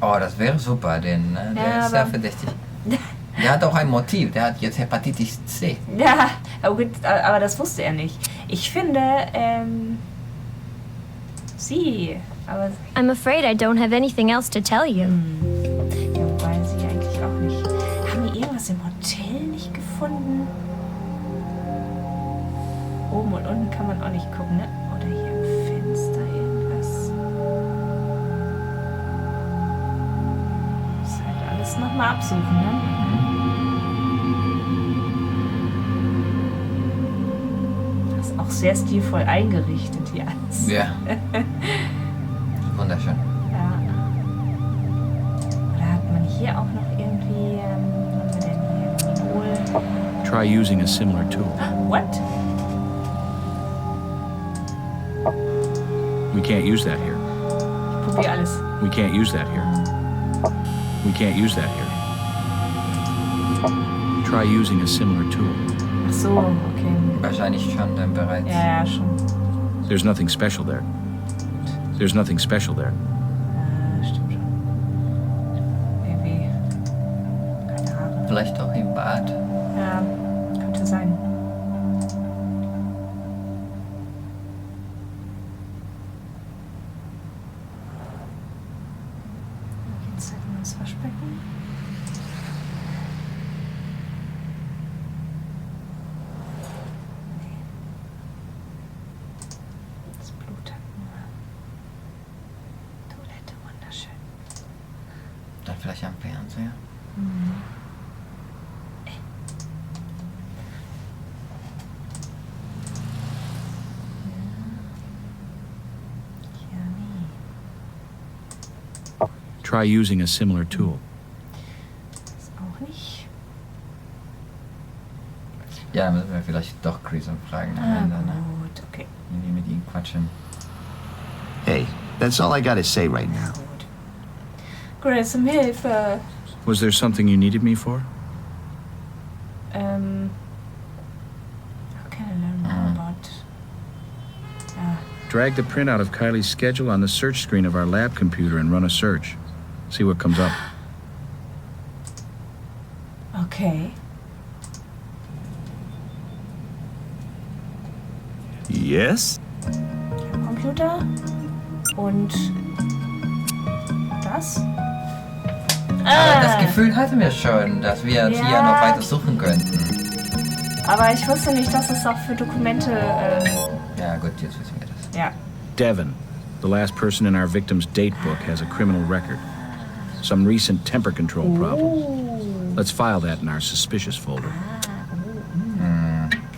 B: Oh, das wäre super, denn der ist sehr verdächtig. Der hat auch ein Motiv, der hat jetzt Hepatitis C.
A: Ja, aber gut, aber das wusste er nicht. Ich finde, sie, aber...
G: I'm afraid I don't have anything else to tell you.
A: Ja, wobei sie eigentlich auch nicht... Haben wir irgendwas im Hotel nicht gefunden? Oben und unten kann man auch nicht gucken, ne? Oder hier im Fenster irgendwas. Muss halt alles nochmal absuchen, ne? Das ist auch sehr stilvoll eingerichtet hier alles.
B: Ja. Wunderschön.
A: Ja. Oder hat man hier auch noch irgendwie, was haben wir denn hier?
D: Try using a similar tool.
A: What?
D: We can't use that here.
A: Ich probier alles.
D: We can't use that here. We can't use that here. Try using a similar tool.
A: Ach so, okay.
B: Wahrscheinlich schon dann bereits.
A: Ja, schon.
D: There's nothing special there. There's nothing special there.
A: Stimmt schon. Irgendwie. Keine Haare.
B: Vielleicht auch im Bad.
A: Ja, könnte sein. Jetzt hätten wir das Waschbecken. Das Blut hat nur. Toilette, wunderschön.
B: Dann vielleicht am Fernseher.
D: Try using a similar tool.
A: Ist auch nicht.
B: Ja, dann müssen wir vielleicht doch Grissom fragen.
A: Gut, okay.
B: Wenn wir mit ihm quatschen.
F: Hey, that's all I gotta say right now.
A: Grissom, Hilfe!
D: Was there something you needed me for?
A: How can I learn more about...
D: Drag the printout of Kylie's schedule on the search screen of our lab computer and run a search. See what comes up.
A: Okay.
L: Yes?
A: Computer. Und... das?
B: Aber das Gefühl hatten wir schon, dass wir jetzt hier noch weiter suchen könnten.
A: Aber ich wusste nicht, dass es auch für Dokumente...
B: Ja gut, jetzt wissen wir das.
A: Ja.
D: Devon, the last person in our victim's date book, has a criminal record. Some recent temper control problems. Let's file that in our suspicious folder.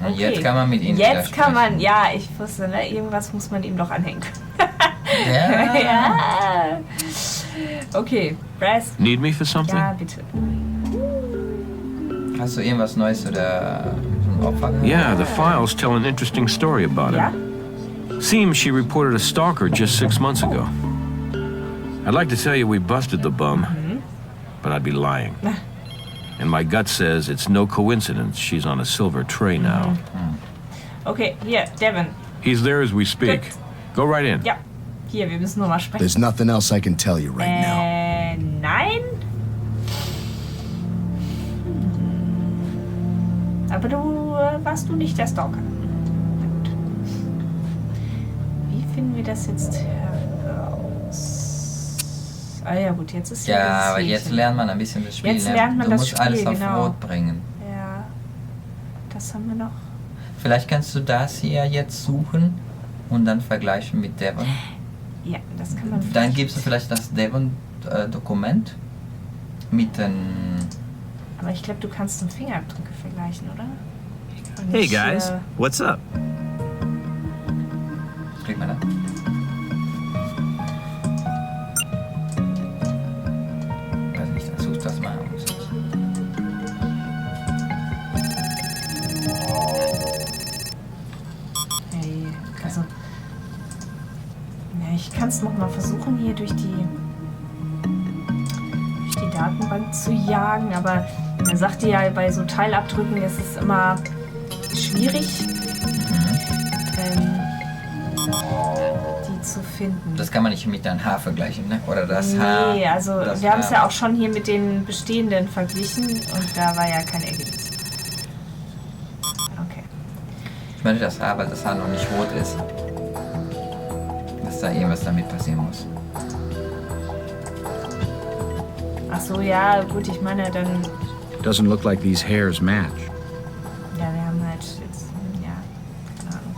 B: Und jetzt kann man mit ihm
A: Jetzt kann man, ja, ich wusste, ne, irgendwas muss man ihm doch anhängen.
B: Ja.
A: Ja. Okay, Brass.
H: Need me for something?
A: Ja, bitte.
B: Hast du irgendwas Neues oder so ein Opfer?
H: Yeah, the files tell an interesting story about
A: Ja?
H: him. Seems she reported a stalker just 6 months ago. I'd like to tell you we busted the bum, but I'd be lying. And my gut says it's no coincidence she's on a silver tray now.
A: Okay, hier, Devin.
H: He's there as we speak.
A: Gut.
H: Go right in.
A: Ja, hier, wir müssen nur mal sprechen.
J: There's nothing else I can tell you right now.
A: Nein? Aber du warst du nicht der Stalker. Gut. Wie finden wir das jetzt heraus? Ah ja gut, jetzt ist
B: Ja, aber
A: Häkchen.
B: jetzt lernt man ein bisschen das Spiel.
A: Jetzt
B: ne?
A: lernt man
B: du
A: das
B: musst
A: Spiel,
B: alles auf
A: genau.
B: Rot bringen.
A: Ja, das haben wir noch.
B: Vielleicht kannst du das hier jetzt suchen und dann vergleichen mit Devon.
A: Ja, das kann man.
B: Dann gibst du vielleicht das Devon-Dokument mit den...
A: Aber ich glaube, du kannst den Fingerabdrücke vergleichen, oder? Und
L: Hey
A: nicht,
L: guys, what's up?
B: Kriegt man das? Weiß nicht, dann suchst du das mal aus.
A: Hey, also. Ja, ich kann es nochmal versuchen, hier durch die Datenbank zu jagen, aber er sagte ja, bei so Teilabdrücken ist es immer schwierig, die zu finden.
B: Das kann man nicht mit deinem Haar vergleichen, ne? Oder das Haar.
A: Nee, also
B: das
A: wir haben es
B: Haar.
A: ja auch schon hier mit den bestehenden verglichen und da war ja kein Ergebnis. Okay.
B: Ich meine das Haar, weil das Haar noch nicht rot ist. Dass da irgendwas damit passieren muss.
A: Ach so, ja, gut, ich meine dann,
D: Doesn't look like these hairs match.
A: ja, wir haben halt jetzt, ja, keine Ahnung.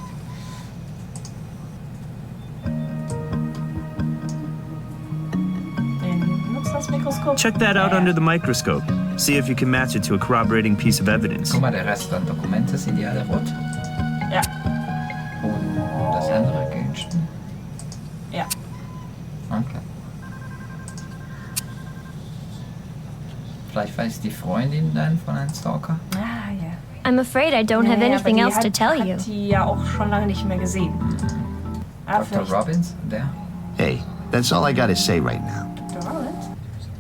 A: Nutzt das Mikroskop?
L: Check that out under the microscope. See if you can match it to a corroborating piece of evidence.
B: Guck mal, der Rest der Dokumente sind die alle rot.
A: Ja,
B: Und das andere Gegenstand.
A: ja.
B: Okay. Vielleicht weiß die Freundin dann von einem Stalker.
A: Ah, ja.
G: I'm afraid I don't have
A: Ja,
G: anything
A: aber die
G: else to tell
A: hat
G: you.
A: die ja auch schon lange nicht mehr gesehen. Ah,
B: Dr.
A: vielleicht
B: Robbins, der.
F: Hey, that's all I gotta say right now.
A: Dr. Robbins?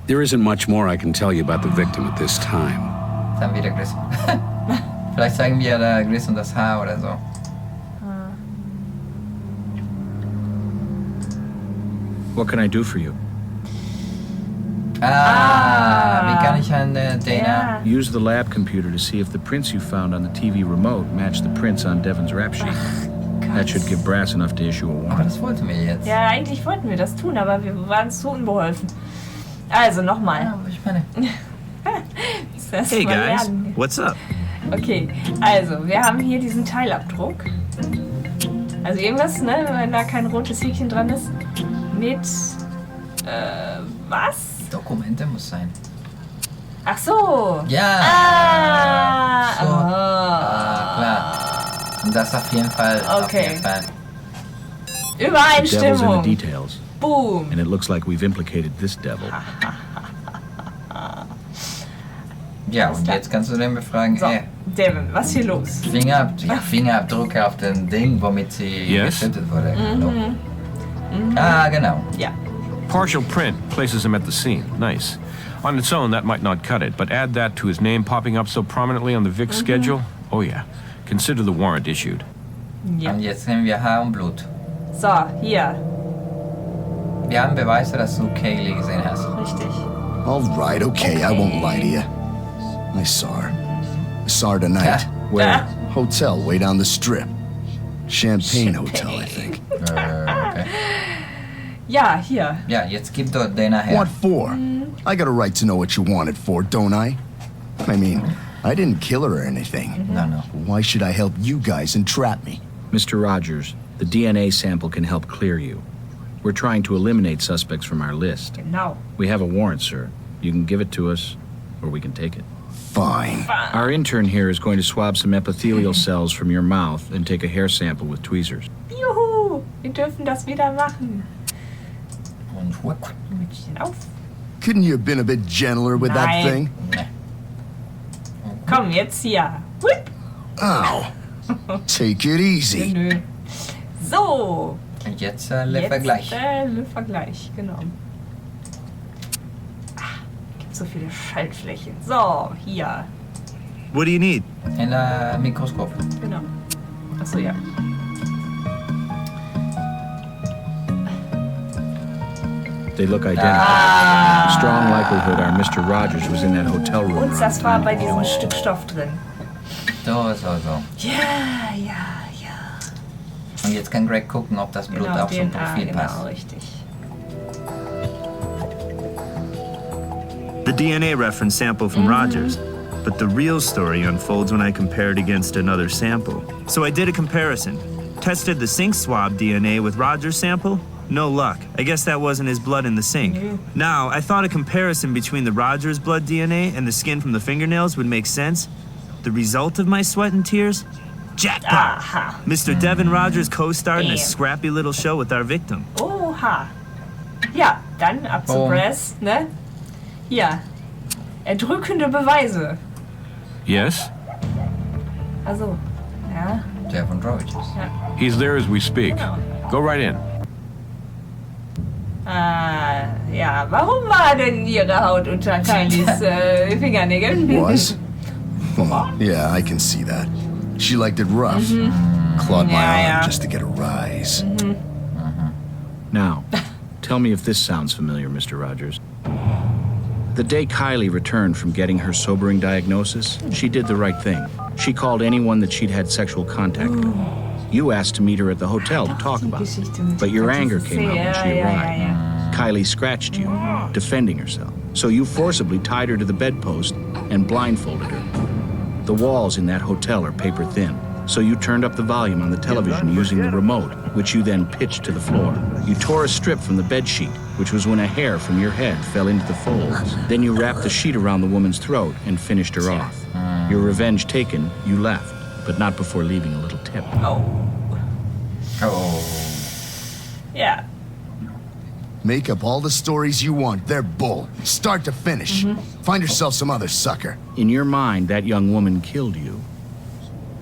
K: There isn't much more I can tell you about the victim at this time.
B: Dann wieder Grissom. Vielleicht zeigen wir da Grissom das Haar oder so.
D: What can I do for you?
B: Wie kann ich an Dana...
A: Ja.
D: Use the lab computer to see if the prints you found on the TV remote match the prints on Devon's rap sheet. That should give Brass enough to issue a
B: Aber
D: warrant.
B: das wollten wir jetzt.
A: Ja, eigentlich wollten wir das tun, aber wir waren zu unbeholfen. Also, nochmal.
B: Ja, aber ich meine...
L: Hey guys, what's up?
A: Okay, also, wir haben hier diesen Teilabdruck. Also irgendwas, ne, wenn da kein rotes Häkchen dran ist. Mit, was?
B: Dokumente muss sein.
A: Ach so.
B: Ja.
A: Ah.
B: So. Klar. Und das auf jeden Fall. Auf
A: Okay.
B: jeden Fall.
D: The devil's in
A: Übereinstimmung.
D: the details.
A: Boom.
D: And it looks like we've implicated this devil.
B: Ja,
A: Alles
B: und
A: klar.
B: jetzt kannst du den befragen,
A: So, Devin, was ist hier los?
B: Fingerabdrücke auf dem Ding, womit sie
H: Yes?
B: geschüttet wurde. Ah, genau.
A: Ja.
H: Partial print places him at the scene. Nice. On its own, that might not cut it, but add that to his name popping up so prominently on the VIX schedule. Oh yeah. Consider the warrant issued.
A: Ja.
B: Und jetzt nehmen wir Haar und Blut.
A: So, hier.
B: Wir haben Beweise, dass du Kaylee gesehen hast.
A: Richtig.
J: All right, okay, I won't lie to you. I saw her. I saw her tonight.
D: Where?
J: Hotel way down the strip. Champagne Hotel, I think.
B: Okay.
A: Ja, hier.
B: Ja, jetzt gib dort Dana her.
J: What for? I got a right to know what you want it for, don't I? I mean, I didn't kill her or anything.
B: No.
J: Why should I help you guys entrap me?
D: Mr. Rogers, the DNA sample can help clear you. We're trying to eliminate suspects from our list.
A: Genau.
D: We have a warrant, sir. You can give it to us, or we can take it.
J: Fine.
D: Our intern here is going to swab some epithelial cells from your mouth and take a hair sample with tweezers.
A: Juhu, wir dürfen das wieder machen.
B: Und
A: Mützchen auf.
J: Couldn't you have been a bit gentler with that
A: Nein.
J: thing?
A: Komm, jetzt hier. Whip.
J: Ow. Take it easy.
A: Nö. So.
B: Und jetzt Vergleich.
A: Vergleich, genau. Gibt so viele Schaltflächen. So, hier.
L: What do you need?
B: Ein Mikroskop.
A: Genau. Achso, ja.
D: They look identical. Strong likelihood our Mr. Rogers was in that hotel room.
A: Und das war bei diesem Stück Stoff drin.
B: So.
A: Ja.
B: Und jetzt kann Greg gucken, ob das Blut auf zum Profil passt.
A: Genau, richtig.
L: The DNA reference sample from Rogers, but the real story unfolds when I compare it against another sample. So I did a comparison. Tested the sink swab DNA with Rogers' sample. No luck. I guess that wasn't his blood in the sink. Now, I thought a comparison between the Rogers blood DNA and the skin from the fingernails would make sense. The result of my sweat and tears? Jackpot!
A: Aha.
L: Mr. Devin Rogers co-starred in a
A: Damn.
L: scrappy little show with our victim.
A: Oha. Ja, dann ab zu Brass, ne? Hier. Erdrückende Beweise.
H: Yes?
A: Also, ja.
B: Devin Rogers.
A: Ja.
H: He's there as we speak.
A: Genau.
H: Go right in.
A: Ja, warum war denn Ihre Haut unter Kylies Fingernägeln?
J: Was? Yeah, I can see that. She liked it rough. Clawed my arm just to get a rise.
D: Now, tell me if this sounds familiar, Mr. Rogers. The day Kylie returned from getting her sobering diagnosis, she did the right thing. She called anyone that she'd had sexual contact with. You asked to meet her at the hotel to talk about it, but your anger came out when she arrived. Kylie scratched you, defending herself. So you forcibly tied her to the bedpost and blindfolded her. The walls in that hotel are paper thin, so you turned up the volume on the television using the remote, which you then pitched to the floor. You tore a strip from the bedsheet, which was when a hair from your head fell into the folds. Then you wrapped the sheet around the woman's throat and finished her off. Your revenge taken, you left, but not before leaving a little tip.
A: Ja.
J: Make up all the stories you want. They're bull. Start to finish. Find yourself some other sucker.
D: In your mind, that young woman killed you.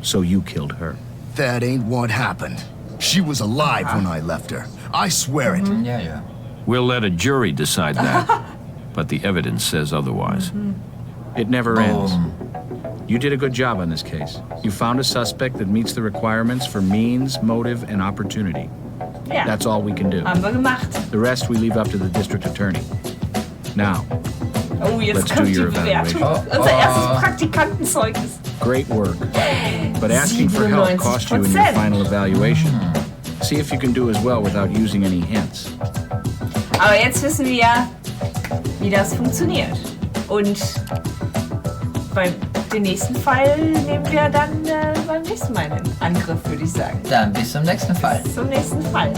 D: So you killed her.
J: That ain't what happened. She was alive when I left her. I swear it.
B: Yeah.
H: We'll let a jury decide that. But the evidence says otherwise.
D: It never ends. You did a good job on this case. You found a suspect that meets the requirements for means, motive, and opportunity.
A: Ja.
D: That's all we can do.
A: Haben wir gemacht.
D: The rest we leave up to the district attorney. Now,
A: Oh, jetzt
D: let's do
A: kommt die
D: your
A: Bewertung.
D: evaluation.
A: Unser erstes Praktikantenzeugnis.
D: Great work. But asking for help cost you in your
A: 97%.
D: final evaluation. See if you can do as well without using any hints.
A: Aber jetzt wissen wir ja, wie das funktioniert. Und den nächsten Fall nehmen wir dann beim nächsten Mal in Angriff, würde ich sagen.
B: Dann bis zum nächsten Fall.
A: Bis zum nächsten Fall.